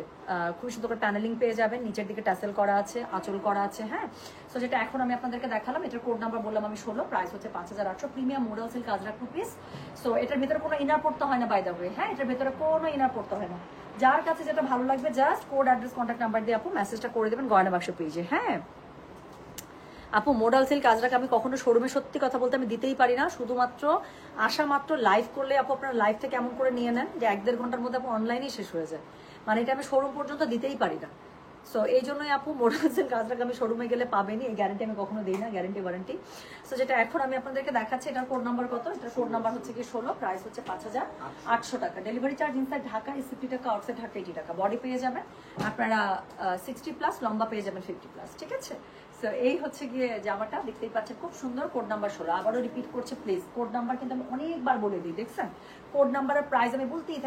খুবই সুন্দর করে প্যানেলিং পেয়ে যাবেন, নিচের দিকে ট্যাসেল করা আছে, আঁচল করা আছে। হ্যাঁ, সো যেটা এখন আমি আপনাদেরকে দেখালাম, এটার কোড নাম্বার বললাম আমি 16, প্রাইস হচ্ছে 5800, প্রিমিয়াম মোডাল সিল্ক কাজরা 2 পিস। সো এটার ভিতরে কোনো ইনার পড়তে হয় না বাই দ্য ওয়ে। হ্যাঁ, এটার ভিতরে কোনো ইনার পড়তে হয় না। যার কাছে যেটা ভালো লাগবে just code address contact number দিয়ে আপু মেসেজটা করে দেবেন গয়না বাক্স পেজে। হ্যাঁ আপু, মোডাল সিল্ক কাজরাকে আমি কখনো শোরুমে সত্যি কথা বলতে আমি দিতেই পারি না, শুধুমাত্র আসা মাত্র লাইভ করলে আপু আপনার লাইভ থেকে এমন করে নিয়ে নেন যে 1-1.5 ঘন্টার মধ্যে আপু অনলাইনেই শেষ হয়ে যায়। মানে এটা আমি শোরুম পর্যন্ত দিতেই পারি না। সো এই জন্যই আপু মোডাল সিল্ক কাজরাকে আমি শোরুমে গেলে পাবেনি, এই গ্যারান্টি আমি কখনো দিই না, গ্যারান্টি ওয়ারেন্টি। সো যেটা এখন আমি আপনাদেরকে দেখাচ্ছি, এটার কোড নাম্বার কত? এটার কোড নাম্বার হচ্ছে কি 16, প্রাইস হচ্ছে 5800 টাকা, ডেলিভারি চার্জ ইনসাইড ঢাকা 60 টাকা, আউটসাইড ঢাকা 80 টাকা। বডি পেয়ে যাবেন আপনারা 60+, লম্বা পেয়ে যাবেন 50+, ঠিক আছে? সো এই হচ্ছে গিয়ে জামাটা, দেখতেই পাচ্ছেন খুব সুন্দর। কোড নাম্বার 16, আবারও রিপিট করছে প্লিজ, কোড নাম্বার কিন্তু আমি অনেকবার বলে দিই, দেখছেন কোড নাম্বারের প্রাইস আমি বলতেই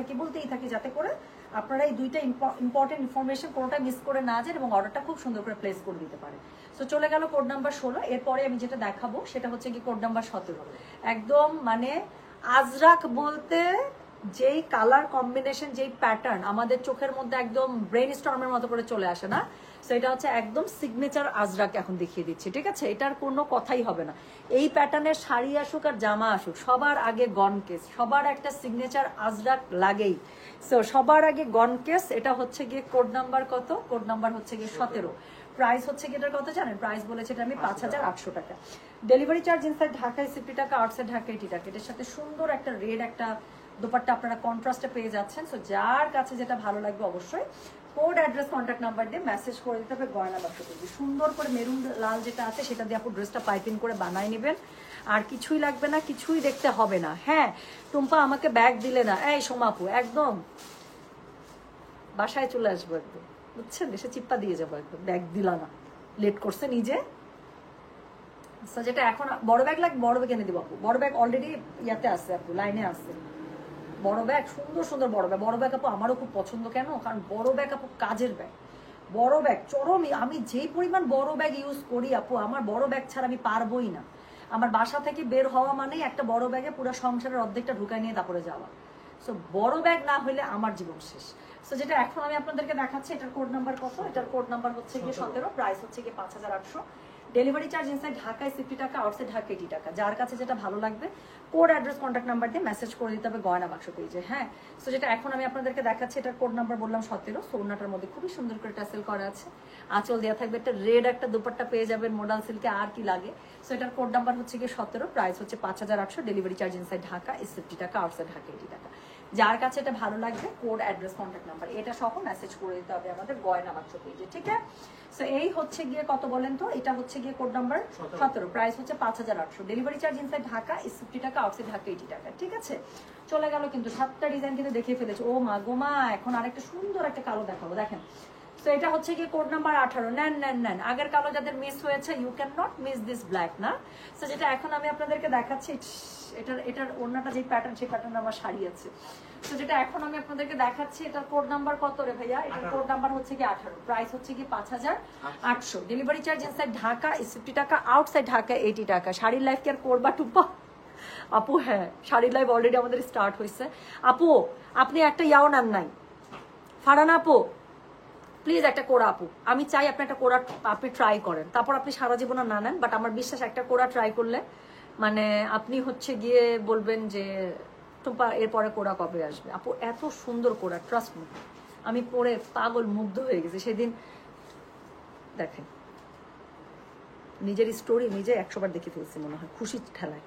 থাকি যাতে করে আপনারা এই দুইটা ইম্পর্টেন্ট ইনফরমেশন কোনোটা মিস করে না যান এবং অর্ডারটা খুব সুন্দর করে প্লেস করে দিতে পারে। সো চলে গেল কোড নাম্বার 16। এরপরে আমি যেটা দেখাবো সেটা হচ্ছে কি কোড নাম্বার 17। একদম মানে আজরাক বলতে যেই কালার কম্বিনেশন, যেই প্যাটার্ন আমাদের চোখের মধ্যে একদম ব্রেন স্টর্মের মতো করে চলে আসে না, সো এটা হচ্ছে একদম সিগনেচার আজরাক এখন দেখিয়ে দিচ্ছি, ঠিক আছে? এটার কোনো কথাই হবে না। এই প্যাটার্নের শাড়ি আসুক আর জামা আসুক, সবার আগে গনকেস, সবার একটা সিগনেচার আজরাক লাগেই। সো সবার আগে গনকেস। এটা হচ্ছে গিয়ে কোড নাম্বার কত? কোড নাম্বার হচ্ছে গিয়ে 17, প্রাইস হচ্ছে গিয়ে এটার কত জানেন? প্রাইস বলেছে এটা আমি 5800 টাকা, ডেলিভারি চার্জ ইনসাইড ঢাকায় 60 টাকা, আউটসাইড ঢাকা 80 টাকা। এটার সাথে সুন্দর একটা রেড একটা দোপাট্টা আপনারা কন্ট্রাস্টে পেয়ে যাচ্ছেন। সো যার কাছে যেটা ভালো লাগবে অবশ্যই কোড অ্যাড্রেস কন্ট্যাক্ট নাম্বার দিয়ে মেসেজ করে দিতে হবে গয়না বাক্স করবে। সুন্দর করে মেরুন লাল যেটা আছে সেটা দিয়ে আপু ড্রেসটা পাইপিং করে বানাই নেবেন, আর কিছুই লাগবে না, কিছুই দেখতে হবে না। হ্যাঁ টুম্পা আমাকে ব্যাগ দিলে না, এই সোমাপু একদম বাসায় চলে আসবো একদম, বুঝছেন, এসে চিপ্পা দিয়ে যাবো একদম, ব্যাগ দিলা না, লেট করছে নিজে। যেটা এখন বড় ব্যাগ লাগবে বড় ব্যাগ এনে দিব আপু, বড় ব্যাগ অলরেডি ইয়াতে আছে আপু, লাইনে আছে বড় ব্যাগ, সুন্দর সুন্দর বড় ব্যাগ। বড় ব্যাগ আপু আমারও খুব পছন্দ, কেন, কারণ বড় ব্যাগ আপু কাজের ব্যাগ, বড় ব্যাগ চরম। আমি যেই পরিমাণ বড় ব্যাগ ইউজ করি আপু, আমার বড় ব্যাগ ছাড়া আমি পারবোই না। আমার বাসা থেকে বের হওয়া মানেই একটা বড় ব্যাগে পুরো সংসারের অর্ধেকটা ঢুকাই নিয়ে তারপরে যাওয়া। সো বড় ব্যাগ না হলে আমার জীবন শেষ। সো যেটা এখন আমি আপনাদেরকে দেখাচ্ছি, এটার কোড নাম্বার কত, এটার কোড নাম্বার হচ্ছে গিয়ে 17, প্রাইস হচ্ছে গিয়ে 5800। ডেলিভারি চার্জ ইনসাইড ঢাকায় 60 টাকা, আউটসাইড ঢাকা 80 টাকা। যার কাছে যেটা ভালো লাগবে কোড অ্যাড্রেস কন্ট্যাক্ট নাম্বার দিয়ে মেসেজ করে দিতে হবে গয়না বাক্স পেজে। হ্যাঁ সো যেটা এখন আমি আপনাদেরকে দেখাচ্ছি, এটার কোড নাম্বার বললাম 17। সোনাটার মধ্যে খুবই সুন্দর করে টাসেল করা আছে, আঁচল দেওয়া থাকবে, একটা রেড একটা দুপাট্টা পেয়ে যাবেন মডাল সিল্কে, আর কি লাগে। সো এটার কোড নাম্বার হচ্ছে গিয়ে 17, প্রাইস হচ্ছে 5800। ডেলিভারি চার্জ ইনসাইড ঢাকা 60 টাকা, আউটসাইড ঢাকা 80 টাকা। যার কাছে এটা ভালো লাগবে কোড অ্যাড্রেস কন্ট্যাক্ট নাম্বার এটা সহ মেসেজ করে দিতে হবে আমাদের গয়না বাক্স পেজে, ঠিক আছে। সো এই হচ্ছে গিয়ে কত বলেন তো, এটা হচ্ছে গিয়ে কোড নাম্বার 17, প্রাইস হচ্ছে 5800। ডেলিভারি চার্জ ইনসাইড ঢাকা 60 টাকা, আউটসাইড ঢাকা 80 টাকা, ঠিক আছে। চলে গেল কিন্তু 7টা ডিজাইন কিন্তু দেখিয়ে ফেলেছে। ও মা গো মা, এখন আরেকটা সুন্দর একটা কালো দেখাবো, দেখেন। তো এটা হচ্ছে গিয়ে কোড নাম্বার 18। নেন নেন নেন, আগের কালো যাদের মিস হয়েছে, you can not miss this black না। তো যেটা এখন আমি আপনাদেরকে দেখাচ্ছি, এটার ওড়নাটা যে প্যাটার্ন, সেই প্যাটার্ন আমার শাড়ি আছে। তো যেটা এখন আমি আপনাদেরকে দেখাচ্ছি, এটার কোড নাম্বার কত রে ভাইয়া, এটার কোড নাম্বার হচ্ছে কি 18, প্রাইস হচ্ছে কি 5800। ডেলিভারি চার্জ ইনসাইড ঢাকা 60 টাকা, আউটসাইড ঢাকা 80 টাকা। শাড়ির লাইফ কি আর করবা টুপা আপু? হ্যাঁ শাড়ির লাইভ অলরেডি আমাদের স্টার্ট হয়েছে আপু। আপনি একটা ইয়াও নেন নাই ফারানা আপু, প্লিজ একটা কোড়া আপু, আমি চাই আপনি একটা কোড়া আপনি ট্রাই করেন, তারপর আপনি সারা জীবন না নেন, বাট আমার বিশ্বাস একটা কোড়া ট্রাই করলে মানে আপনি হচ্ছে গিয়ে বলবেন যে টুম্পা এরপরে কোড়া কবে আসবে। আপু এত সুন্দর কোড়া, ট্রাস্ট মি, আমি পরে পাগল মুগ্ধ হয়ে গেছি সেদিন। দেখেন নিজের স্টোরি নিজে 100 বার দেখে ফেলছি মনে হয় খুশি ঠেলায়।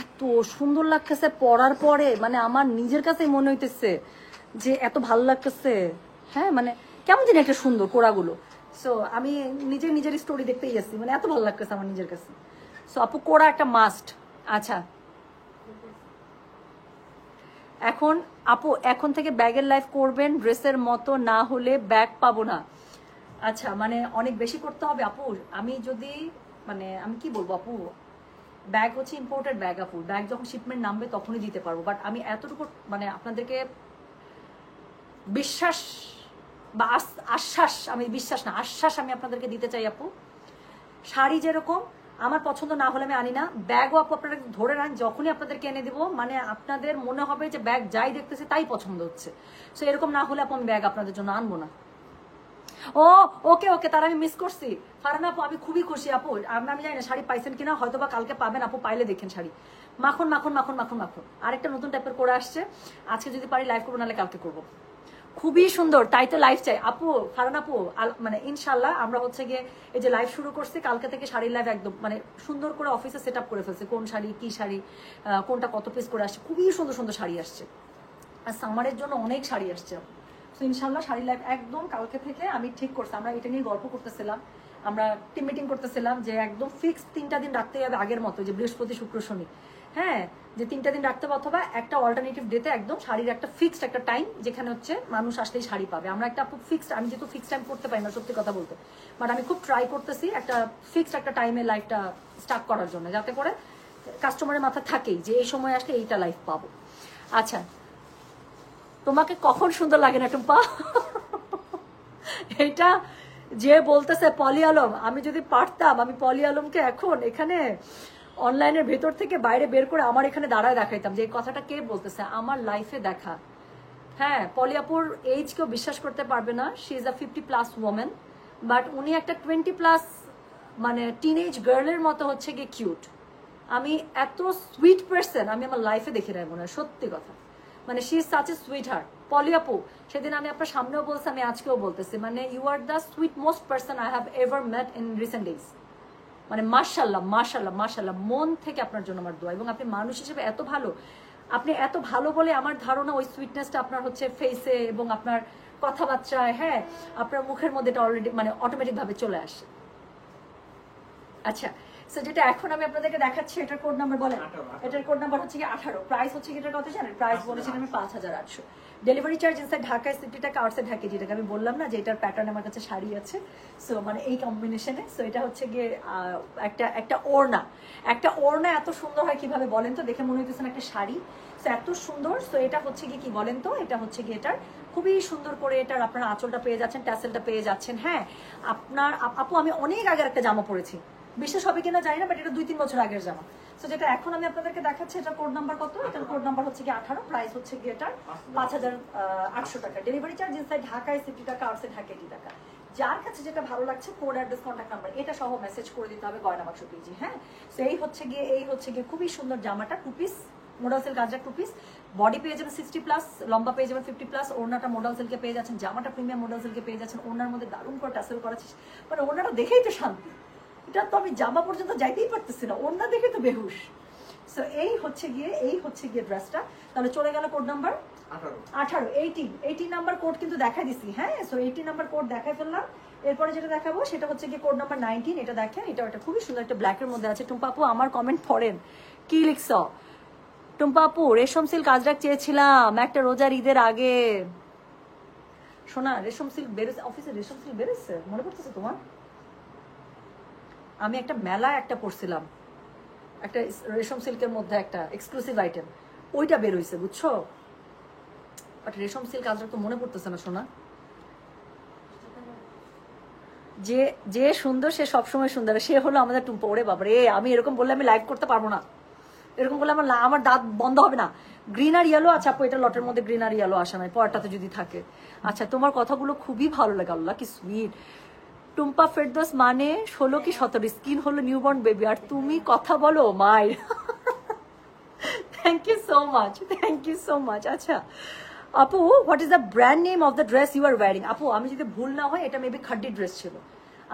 এত সুন্দর লাগতেছে পরার পরে, মানে আমার নিজের কাছেই মনে হইতেছে যে এত ভালো লাগতেছে। হ্যাঁ মানে কেমন জানি একটা সুন্দর কোড়াগুলো। সো আমি নিজের স্টোরি দেখতেই আসছি, মানে এত ভালো লাগতেছে আমার নিজের কাছে। সো আপু কোড়া একটা মাস্ট। আচ্ছা এখন আপু এখন থেকে ব্যাগের লাইফ করবেন, ড্রেসের মতো না হলে ব্যাগ পাবো না। আচ্ছা মানে অনেক বেশি করতে হবে আপু। আমি যদি মানে আমি কি বলবো আপু, ব্যাগ হচ্ছে ইম্পোর্টেড ব্যাগ আপু, ব্যাগ যখন শিপমেন্ট নামবে তখনই দিতে পারবো। বাট আমি এতটুকু মানে আপনাদেরকে বিশ্বাস বা আশ্বাস, আমি বিশ্বাস না আশ্বাস আমি আপনাদেরকে দিতে চাই আপু। শাড়ি যেরকম আমার পছন্দ না হলে আমি আনি না, ব্যাগও আপু আপনারা ধরে নেন, যখনই আপনাদেরকে এনে দিব মানে আপনাদের মনে হবে যে ব্যাগ যাই দেখতেছে তাই পছন্দ হচ্ছে। সো এরকম না হলে আপু আমি ব্যাগ আপনাদের জন্য আনবো না। ও ওকে ওকে, তার আমি মিস করছি ফারানা আপু, আমি খুবই খুশি আপু। আমি জানি না শাড়ি পাইছেন কিনা, হয়তো বা কালকে পাবেন আপু, পাইলে দেখেন শাড়ি মাখন মাখন মাখন মাখন মাখন। আরেকটা নতুন টাইপের করে আসছে, আজকে যদি পারি লাইভ করবো, নাহলে কালকে করবো। খুবই সুন্দর, তাই তো লাইভ চাই আপু। ফারানা আপু মানে ইনশাল্লাহ আমরা হচ্ছে গিয়ে এই যে লাইভ শুরু করছি, কালকে থেকে শাড়ির লাইভ একদম মানে সুন্দর করে অফিসে সেট আপ করে ফেলছে, কোন শাড়ি কি শাড়ি কোনটা কত পিস করে আসছে, খুবই সুন্দর সুন্দর শাড়ি আসছে। আর সামারের জন্য অনেক শাড়ি আসছে। তো ইনশাল্লাহ শাড়ি লাইভ একদম কালকে থেকে আমি ঠিক করছি। আমরা এটা নিয়ে গল্প করতেছিলাম, আমরা টিম মিটিং করতেছিলাম যে একদম ফিক্সড 3টা দিন রাখতে হবে আগের মতো, যে বৃহস্পতি শুক্র শনি, হ্যাঁ যে 3টা দিন রাখতে হবে, অথবা একটা অল্টারনেটিভ ডেতে একদম শাড়ির একটা ফিক্সড একটা টাইম যেখানে হচ্ছে মানুষ আসলেই শাড়ি পাবে। আমরা একটা ফিক্সড, আমি যেহেতু ফিক্সড টাইম করতে পারি না সত্যি কথা বলতে, বাট আমি খুব ট্রাই করতেছি একটা ফিক্সড একটা টাইমে লাইফটা স্টার্ট করার জন্য, যাতে করে কাস্টমারের মাথা থাকেই যে এই সময় আসলে এইটা লাইফ পাবো। আচ্ছা তোমাকে কখন সুন্দর লাগে না টুম্পা? এটা যে বলতেছে পলি আলম, আমি যদি পারতাম আমি পলি আলমকে এখন এখানে অনলাইনের ভেতর থেকে বাইরে বের করে আমার এখানে দাঁড়ায় দেখাইতাম যে এই কথাটা কে বলতেছে, আমার লাইফে দেখা। হ্যাঁ পলিয়াপুর এইজ কেউ বিশ্বাস করতে পারবে না, she is a 50+ women, but উনি একটা 20+ মানে টিনেজ গার্লের মতো হচ্ছে গিয়ে কিউট। আমি এত সুইট পার্সন আমি আমার লাইফে দেখে নেব না, সত্যি কথা। মানে she is such a sweetheart. Poly আপু, সেদিন আমি আপনার সামনেও বলছি, আমি আজকেও বলতেছি, মানে you are the sweet most person I have ever met in recent days. মানে মাশাল্লাহ মাশাল্লাহ মাশাল্লাহ, মন থেকে আপনার জন্য আমার দোয়া। এবং আপনি মানুষ হিসেবে এত ভালো, আপনি এত ভালো বলে আমার ধারণা ওই সুইটনেসটা আপনার হচ্ছে ফেসে এবং আপনার কথাবার্তায়, হ্যাঁ আপনার মুখের মধ্যে এটা অলরেডি মানে অটোমেটিক ভাবে চলে আসে। আচ্ছা, সো যেটা এখন আমি আপনাদেরকে দেখাচ্ছি, এটার কোড নাম্বার বলেন। এটার কোড নাম্বার হচ্ছে কি 18। প্রাইস হচ্ছে কি, এটার কত জানেন? প্রাইস বলেছিলাম আমি 5800। ডেলিভারি চার্জ ইনসাইড ঢাকায় 60 টাকা, আউটসাইড ঢাকা 80 টাকা। আমি বললাম না যে এটার প্যাটার্ন আমার কাছে শাড়ি আছে, সো মানে এই কম্বিনেশনে। সো এটা হচ্ছে গিয়ে একটা ওড়না, একটা ওড়না এত সুন্দর হয় কিভাবে বলেন তো, দেখে মনে হইতেছে একটা শাড়ি, সো এত সুন্দর। সো এটা হচ্ছে গিয়ে কি বলেন তো, এটা হচ্ছে গিয়ে এটার খুবই সুন্দর করে এটার আপনার আঁচলটা পেয়ে যাচ্ছেন, ট্যাসেলটা পেয়ে যাচ্ছেন। হ্যাঁ আপনার আপু, আমি অনেক আগের একটা জামা পরেছি, বিশ্বাস হবে কিনা জানি না, বাট এটা 2-3 বছর আগের জামা। সো যেটা এখন আমি আপনাদেরকে দেখাচ্ছি, এটা কোড নাম্বার কত? এটার কোড নাম্বার হচ্ছে কি 18। প্রাইস হচ্ছে কি এটার 5800 টাকা। ডেলিভারি চার্জ ইনসাইড ঢাকায় 60 টাকা, আউটসাইড ঢাকা 80 টাকা। যার কাছে যেটা ভালো লাগছে, কোড, অ্যাড্রেস, কন্ট্যাক্ট নাম্বার এটা সহ মেসেজ করে দিতে হবে গয়না বাক্স পেজে। হ্যাঁ, সো এই হচ্ছে গিয়ে খুবই সুন্দর জামাটা, 2 পিস মোডাল সিল্ক কাজরা 2 পিস। বডি পেয়ে যাবেন 60+, লম্বা পেয়ে যাবেন 50+। ওড়নাটা মোডাল সিল্কে পেয়ে যাচ্ছেন, জামাটা প্রিমিয়াম মোডাল সিল্কে পেয়ে যাচ্ছেন। ওড়নার মধ্যে দারুণ করে টাসেল করেছিস, মানে ওড়নাটা দেখেই তো শান্তি। এটা তো আমি জামা পর্যন্ত যাইতেই পারতেছি না, ওড়না দেখে তো বেহুশ। সো এই হচ্ছে গিয়ে ড্রেসটা। তাহলে চলে গেল কোড নাম্বার 18। 18 নাম্বার কোড কিন্তু দেখাই দিছি। হ্যাঁ, সো 18 নাম্বার কোড দেখাই ফেললাম। এরপরে যেটা দেখাবো সেটা হচ্ছে গিয়ে কোড নাম্বার 19। এটা দেখেন, এটা খুবই সুন্দর, একটা ব্ল্যাকের মধ্যে আছে। টুম্পা আপু আমার কমেন্ট পড়েন, কি লিখছ? টুম্পা আপু, রেশম সিল্ক আজরাক চেয়েছিলাম একটা রোজার ঈদের আগে। শোনা, রেশম সিল্ক বেরোচ্ছে অফিসে, রেশম সিল্ক বেরোচ্ছে, মনে পড়তেছে তোমার? আমি একটা মেলা একটা পড়ছিলাম, একটা রেশম সিল্কের মধ্যে একটা এক্সক্লুসিভ আইটেম, ওইটা বের হইছে বুঝছো। বাট রেশম সিল্ক আজরাক তো মনে পড়তেছে না সোনা। যে যে সুন্দর সে সবসময় সুন্দর, সে হলো আমাদের টুম্পা। ওরে বাবারে, আমি এরকম বললে আমি লাইভ করতে পারবো না, এরকম বললে আমার দাঁত বন্ধ হবে না। গ্রিন আর ইয়েলো, আচ্ছা আপু এটা লটের মধ্যে গ্রিন আর ইয়েলো আসা নাই, পরটাতে যদি থাকে। আচ্ছা, তোমার কথাগুলো খুবই ভালো লাগে, আল্লাহ কি সুইট। টুম্পা ফেরদৌস মানে 16 কি 17, স্কিন হলো নিউবর্ন বেবি, আর তুমি কথা বলো মাই। Thank you so much, thank you so much. আচ্ছা আপু, what is the brand name of the dress you are wearing? আপু আমি যদি ভুল না হয়, এটা মেবি খাড্ডি ড্রেস ছিল।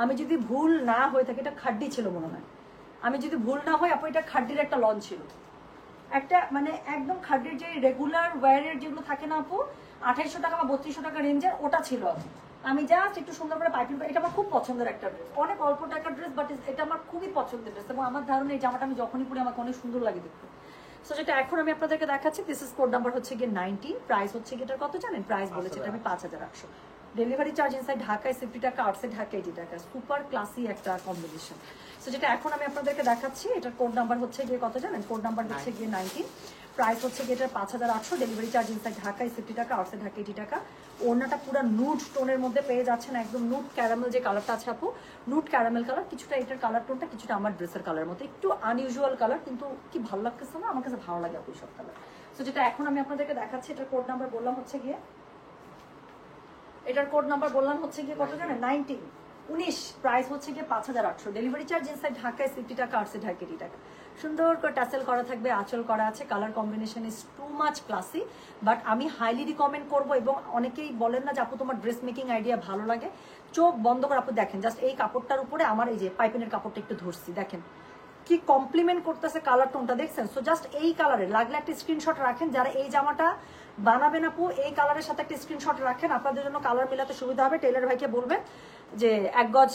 আমি যদি ভুল না হয়ে থাকে, এটা খাড্ডি ছিল মনে হয়। আমি যদি ভুল না হয় আপু, এটা খাড্ডির একটা লঞ্চ ছিল, একটা মানে একদম খাড্ডির যে রেগুলার ওয়্যারের যেগুলো থাকে না আপু, 2800 টাকা বা 3200 টাকা রেঞ্জের, ওটা ছিল। আমি জাস্ট একটু সুন্দর করে পাইপিং, এটা আমার খুব পছন্দের একটা ড্রেস, অনেক অল্প টাকার ড্রেস, বাট এটা আমার খুবই পছন্দের ড্রেস। এবং আমার ধারণা এই জামাটা আমি যখনই পরি আমাকে অনেক সুন্দর লাগে দেখতে। সো যেটা এখন আমি আপনাদেরকে দেখাচ্ছি, দিস ইজ কোড নাম্বার হচ্ছে গিয়ে 19। প্রাইস হচ্ছে গিয়ে এটার কত জানেন? প্রাইস বলেছে এটা আমি 5800। ডেলিভারি চার্জ ইনসাইড ঢাকায় 60 টাকা, আউটসাইড ঢাকা 80 টাকা। সুপার ক্লাসি একটা কম্বিনেশন। সো যেটা এখন আমি আপনাদেরকে দেখাচ্ছি, এটার কোড নাম্বার হচ্ছে গিয়ে কত জানেন? কোড নাম্বার হচ্ছে গিয়ে 19। প্রাইস হচ্ছে গিয়ে এটার 5800। ডেলিভারি চার্জ ইনসাইড ঢাকায় 60 টাকা, আউটসাইড ঢাকা 80 টাকা। ওড়নাটা পুরো নুড টোনের মধ্যে পেয়ে যাচ্ছেন, একদম নুড ক্যারামেল যে কালারটা আছে আপু, নুড ক্যারামেল কালার, কিছুটা এটার কালার টোনটা কিছুটা আমার ড্রেসের কালার মতো, একটু আনইউজুয়াল কালার, কিন্তু কি ভালো লাগতেছে না? আমার কাছে ভালো লাগে আপু সব কালার। সো যেটা এখন আমি আপনাদেরকে দেখাচ্ছি, এটার কোড নাম্বার বললাম হচ্ছে গিয়ে, এটার কোড নাম্বার বললাম হচ্ছে গিয়ে কত জানেন? 19। প্রাইস হচ্ছে গিয়ে 5800। ডেলিভারি চার্জ ইনসাইড ঢাকায় 60 টাকা, আউটসাইড ঢাকা 80 টাকা। সুন্দর করে টাসেল করা থাকবে, আঁচল করা আছে, colour combination is too much classy. But আমি হাইলি রিকমেন্ড করবো, এবং অনেকেই বলেন না যে আপু তোমার ড্রেস মেকিং আইডিয়া ভালো লাগে, চোখ বন্ধ করে আপু দেখেন জাস্ট এই কাপড়টার উপরে আমার এই যে পাইপিনের কাপড়টা একটু ধরছি, দেখেন কি কমপ্লিমেন্ট করতেছে কালার টোনটা, দেখছেন? সো জাস্ট এই কালারে লাগলে একটা স্ক্রিনশট রাখেন, যারা এই জামাটা বানাবেন আপু এই কালারের সাথে একটা স্ক্রিনশট রাখেন, আপনাদের জন্য কালার মেলাতে সুবিধা হবে। টেলার ভাইকে বলবেন যে 1 গজ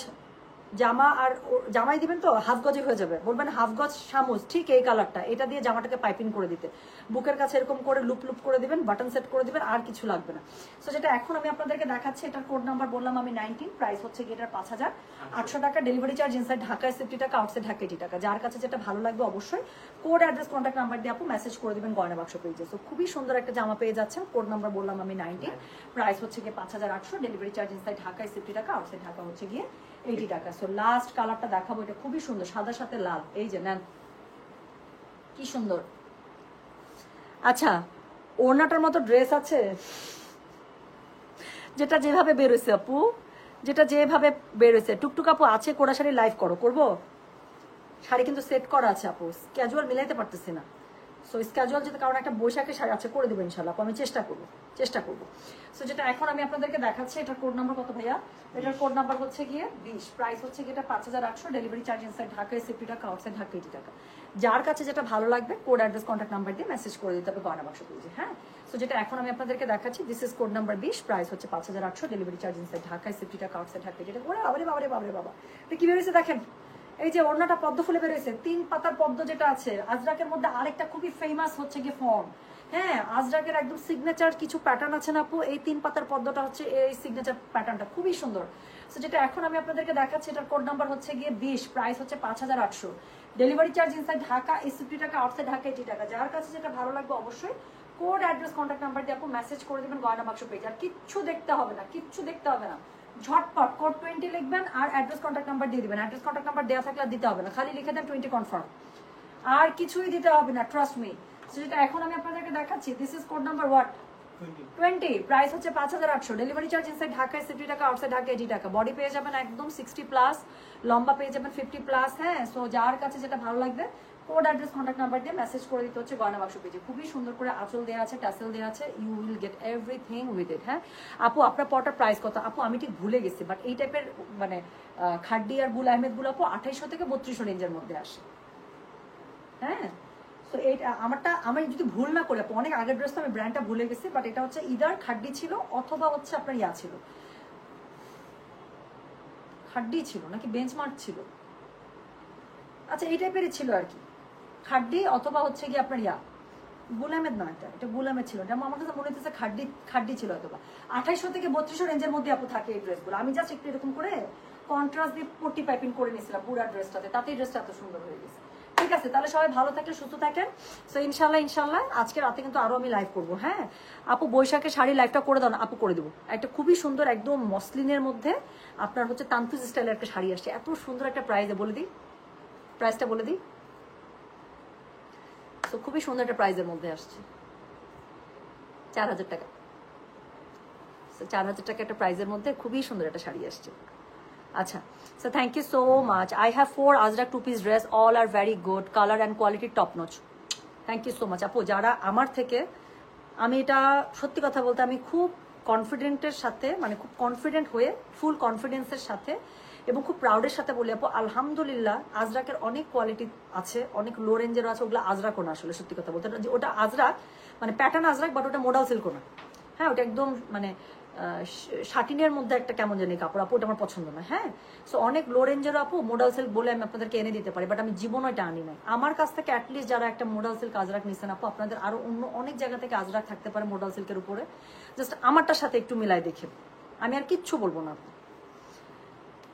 জামা আর জামাই দিবেন তো হাফ গজে হয়ে যাবে, বলবেন হাফ গজ সামুজ ঠিক এই কালারটা, এটা দিয়ে জামাটাকে পাইপিং করে দিতে, বুকের কাছে এরকম করে লুপ লুপ করে দিবেন, বাটন সেট করে দিবেন, আর কিছু লাগবে না। সো যেটা এখন আমি আপনাদেরকে দেখাচ্ছি, এটার কোড নাম্বার বললাম আমি 19। প্রাইস হচ্ছে গিয়ে এটার 5800 টাকা। ডেলিভারি চার্জ ইনসাইড ঢাকায় 60 টাকা, আউটসাইড ঢাকা 80 টাকা। যার কাছে যেটা ভালো লাগবে অবশ্যই কোড, অ্যাড্রেস, কন্ট্যাক্ট নাম্বার দিয়ে আপু মেসেজ করে দিবেন গয়না বাক্স পেজে। সো খুবই সুন্দর একটা জামা পেয়ে যাচ্ছেন, কোড নাম্বার বললাম আমি 19। প্রাইস হচ্ছে গিয়ে 5800। ডেলিভারি চার্জ ইনসাইড ঢাকায় 60 টাকা, আউটসাইড ঢাকা হচ্ছে গিয়ে 80 টাকা। সো লাস্ট কালারটা দেখাবো, এটা খুবই সুন্দর, সাদার সাথে লাল, এই যে নেন কি সুন্দর। আচ্ছা, ওড়নাটার মতো ড্রেস আছে, যেটা যেভাবে বেরোছে আপু, যেটা যেভাবে বেরোছে। টুকটুক আপু আছে কোড়া শাড়ি লাইভ করবো? শাড়ি কিন্তু সেট করা আছে আপু, ক্যাজুয়াল মিলাইতে পারতেছি না। সো স্ক্যাজুয়াল যেটা কারণ একটা বৈশাখের শাড়ি আছে করে দেবো ইনশাল্লাহ, আমি চেষ্টা করবো। সো যেটা এখন আমি আপনাদেরকে দেখাচ্ছি, এটার কোড নাম্বার কত ভাইয়া? এটার কোড নাম্বার হচ্ছে গিয়ে 20, প্রাইস হচ্ছে গিয়ে এটা 5800, ডেলিভারি চার্জ ইনসাইড ঢাকা 80 টাকা, আউটসাইড ঢাকা 80 টাকা। যার কাছে যেটা ভালো লাগবে কোড অ্যাড্রেস কন্ট্যাক্ট নাম্বার দিয়ে মেসেজ করে দিতে হবে গয়না বাক্স পেজে। হ্যাঁ, সো যেটা এখন আমি আপনাদেরকে দেখাচ্ছি, this is code number 20, price হচ্ছে 5800, ডেলিভারি চার্জ ইনসাইড ঢাকা 80 টাকা, আউটসাইড ঢাকা 80 টাকা। ওরে বাবারে বাবা, এটা কি বেরোয়েছে দেখেন, এই যে ওড়নাটা পদ্ম ফুলে বেরোয়েছে, 3 পাতার পদ্ম যেটা আছে আজরাকের মধ্যে। আরেকটা খুবই ফেমাস হচ্ছে গিয়ে ফর্ম, হ্যাঁ আজরাকের একদম সিগনেচার কিছু প্যাটার্ন আছে না আপু, এই 3 পাতার পদ্মটা হচ্ছে এই সিগনেচার প্যাটার্নটা, খুবই সুন্দর। সো যেটা এখন আমি আপনাদেরকে দেখাচ্ছি, এটার কোড নাম্বার হচ্ছে গিয়ে 20, প্রাইস হচ্ছে 5800, ডেলিভারি চার্জ ইনসাইড ঢাকা 80 টাকা, আউটসাইড ঢাকা 80 টাকা। যার কাছে যেটা ভালো লাগবে অবশ্যই কোড অ্যাড্রেস কন্ট্যাক্ট নাম্বার দিয়ে আপু মেসেজ করে দেবেন গয়না বাক্স পেজ। আর কিচ্ছু দেখতে হবে না, ঝটপট কোড 20 লিখবেন আর অ্যাড্রেস কন্ট্যাক্ট নাম্বার দিয়ে দিবেন। অ্যাড্রেস কন্ট্যাক্ট নাম্বার দেওয়া থাকলে দিতে হবে না, খালি লিখে দেন 20 কনফার্ম, আর কিছুই দিতে হবে না, ট্রাস্ট মি। যেটা এখন আমি আপনাদেরকে দেখাচ্ছি, this is code number 20, price হচ্ছে 5800, ডেলিভারি চার্জ ইনসাইড ঢাকা 70 টাকা, আউটসাইড ঢাকা 80 টাকা। বডি পেয়ে যাবেন একদম 60+, লম্বা পেয়ে যাবেন 50+। হ্যাঁ, সো যার কাছে যেটা ভালো লাগবে কোড অ্যাড্রেস কন্ট্যাক্ট নাম্বার দিয়ে মেসেজ করে দিতে হচ্ছে গয়না বাক্স পেজে। খুবই সুন্দর করে আঁচল দেওয়া আছে, টাসেল দেওয়া আছে, you will get everything with it. হ্যাঁ আপু, আপনার পটার প্রাইস কত? আপু আমি ঠিক ভুলে গেছি, বাট এই টাইপের মানে খাড্ডি আর গুল আহমেদ গুলো আপু 2800 থেকে 3200 রেঞ্জের মধ্যে আসে। হ্যাঁ, তো এইটা আমারটা, আমি যদি ভুল না করে, অনেক আগের ড্রেস তো আমি ব্র্যান্ডটা ভুলে গেছি, বাট এটা হচ্ছে ইদার খাড্ডি ছিল অথবা হচ্ছে আপনার ইয়া ছিল, খাড্ডি ছিল নাকি বেঞ্চমার্ক ছিল, আচ্ছা এই টাইপেরই ছিল আর কি, খাড্ডি অথবা হচ্ছে কি আপনার ইয়া গুল আহমেদ না, এটা গুল আহমেদ ছিল, যেমন আমার কাছে মনে হচ্ছে খাড্ডি ছিল অথবা 2800 থেকে 3200 রেঞ্জের মধ্যে আপু থাকে এই ড্রেসগুলো। আমি জাস্ট একটু এরকম করে কন্ট্রাস্ট দিয়ে পট্টি পাইপিং করে নিয়েছিলাম পুরো ড্রেসটাতে, তাতেই ড্রেসটা এত সুন্দর হয়ে গেছে। ঠিক আছে, তাহলে সবাই ভালো থাকলে সুস্থ থাকেন। সো ইনশাল্লাহ আজকে রাতে কিন্তু আরো আমি লাইভ করবো। হ্যাঁ আপু, বৈশাখের শাড়ি লাইভটা করে দাও না আপু, করে দেবো। একটা খুবই সুন্দর একদম মসলিনের মধ্যে আপনার হচ্ছে তানফুজ স্টাইলের একটা শাড়ি আসছে, এত সুন্দর একটা প্রাইসে, বলে দিই প্রাইসটা বলে দিই। তো খুবই সুন্দর একটা প্রাইজের মধ্যে আসছে, 4000 টাকা। 4000 টাকা একটা প্রাইজের মধ্যে খুবই সুন্দর একটা শাড়ি আসছে। আচ্ছা, so thank you so much. I have 4 Ajrak 2-piece dress, all are very good, colour and quality top notch. Thank you so much আপু। যারা আমার থেকে, আমি এটা সত্যি কথা বলতে আমি খুব কনফিডেন্টের সাথে, মানে খুব কনফিডেন্ট হয়ে, ফুল কনফিডেন্সের সাথে এবং খুব প্রাউডের সাথে বলি আপু, আলহামদুলিল্লাহ আজরাকের অনেক কোয়ালিটি আছে, অনেক লো রেঞ্জেরও আছে, ওগুলো আজরাকও না আসলে, সত্যি কথা বলতে। ওটা আজরাক মানে প্যাটার্ন আজরাক, বাট ওটা মোডাল সিল্কও না। হ্যাঁ, ওটা একদম মানে শাটিনের মধ্যে একটা কেমন জানি কাপড় আপু, ওটা আমার পছন্দ না। হ্যাঁ, সো অনেক লো রেঞ্জেরও আপু মোডাল সিল্ক বলে আমি আপনাদেরকে এনে দিতে পারি, বাট আমি জীবনও এটা আনি নাই। আমার কাছ থেকে অ্যাটলিস্ট যারা একটা মোডাল সিল্ক আজরাক নিচ্ছেন আপু, আপনাদের আরো অন্য অনেক জায়গা থেকে আজরাক থাকতে পারে মোডাল সিল্কের উপরে, জাস্ট আমারটার সাথে একটু মিলাই দেখেন, আমি আর কিচ্ছু বলবো না।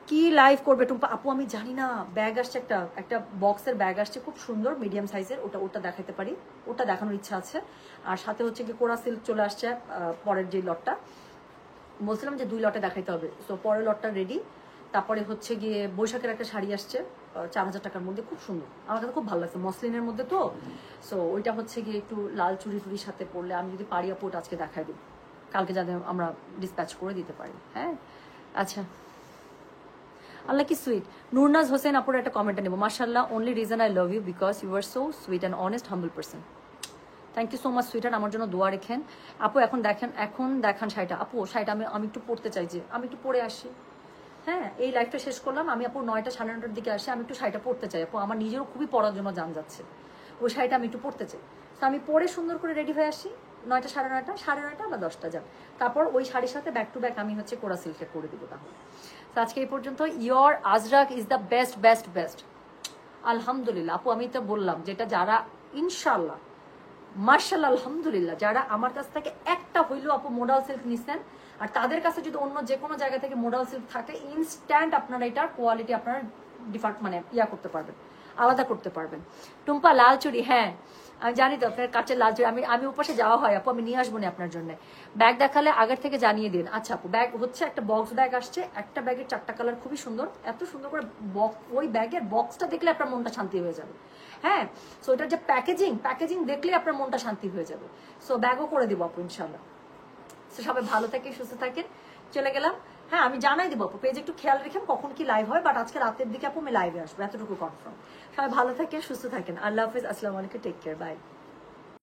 কি লাইভ করবে টুম্পা আপু? আমি জানি না, ব্যাগ আসছে, একটা বক্সের ব্যাগ আসছে খুব সুন্দর মিডিয়াম সাইজের, ওটা দেখাতে পারি, ওটা দেখানোর ইচ্ছা আছে। আর সাথে হচ্ছে কি কোরা সিল্ক চলে আসছে পরের যে লটটা, বলছিলাম যে 2 লটে দেখাইতে হবে। সো পরের লটটা রেডি। তারপরে হচ্ছে গিয়ে বৈশাখের একটা শাড়ি আসছে 4000 টাকার মধ্যে, খুব সুন্দর, আমার কাছে খুব ভালো লাগছে, মসলিনের মধ্যে তো। সো ওইটা হচ্ছে গিয়ে একটু লাল চুড়ির সাথে পরলে, আমি যদি পারি আপু ওটা আজকে দেখাই দিই, কালকে যাতে আমরা ডিসপ্যাচ করে দিতে পারি। হ্যাঁ আচ্ছা, আল্লাহ কি সুইট। নুরনাজ হোসেন আপুর একটা কমেন্টটা নেবো, মাশাআল্লাহ, only reason I love you because you are so sweet and honest humble person. Thank you so much sweeter, আমার জন্য দোয়া রেখেন আপু। এখন দেখান শাড়িটা আপু, শাড়িটা আমি একটু পরতে চাই, যে আমি একটু পরে আসি। হ্যাঁ, এই লাইফটা শেষ করলাম আমি আপু, 9টা 9:30 দিকে আসি, আমি একটু শাড়িটা পরতে চাই আপু, আমার নিজেরও খুবই পরার জন্য জান যাচ্ছে, ওই শাড়িটা আমি একটু পরতে চাই। তো আমি পরে সুন্দর করে রেডি হয়ে আসি, 9টা 9:30 বা 10টা যান, তারপর ওই শাড়ির সাথে ব্যাক টু ব্যাক আমি হচ্ছে কোরা সিল্কের করে দিব। তাহলে তো আজকে এই পর্যন্ত। Your Ajrak is the best. আলহামদুলিল্লাহ আপু, আমি তো বললাম যেটা, যারা ইনশাল্লাহ মার্শাল্লাহ আলহামদুলিল্লাহ, যারা আমার কাছ থেকে একটা হইলেও আপু মোডাল সিল্ক নিচ্ছেন, আর তাদের কাছে যদি অন্য যে কোনো জায়গা থেকে মোডাল সিল্ক থাকে, ইনস্ট্যান্ট আপনারা এটার কোয়ালিটি আপনারা মানে করতে পারবেন, আলাদা করতে পারবেন। টুম্পা লাল চুড়ি, হ্যাঁ আমি জানি তো আপনার কাছে লাল চুড়ি, আমি উপাসে যাওয়া হয় আপু, আমি নিয়ে আসবো না আপনার জন্য। ব্যাগ দেখালে আগের থেকে জানিয়ে দিন। আচ্ছা আপু, ব্যাগ হচ্ছে একটা বক্স ব্যাগ আসছে, একটা ব্যাগের 4টা কালার, খুবই সুন্দর, এত সুন্দর করে ওই ব্যাগের বক্সটা দেখলে আপনার মনটা শান্তি হয়ে যাবে। হ্যাঁ, সো এটার যে প্যাকেজিং দেখলে আপনার মনটা শান্তি হয়ে যাবে। সো ব্যাগও করে দিব আপু ইনশাল্লাহ। সো সবাই ভালো থাকেন, সুস্থ থাকেন, চলে গেলাম। হ্যাঁ, আমি জানাই দিব আপু, পেজে একটু খেয়াল রেখেন কখন কি লাইভ হয়, বাট আজকে রাতের দিকে আপু আমি লাইভে আসবো, এতটুকু কনফার্ম। সবাই ভালো থাকেন, সুস্থ থাকেন, আল্লাহ হাফিজ, আসসালামু আলাইকুম, টেক কেয়ার, বাই।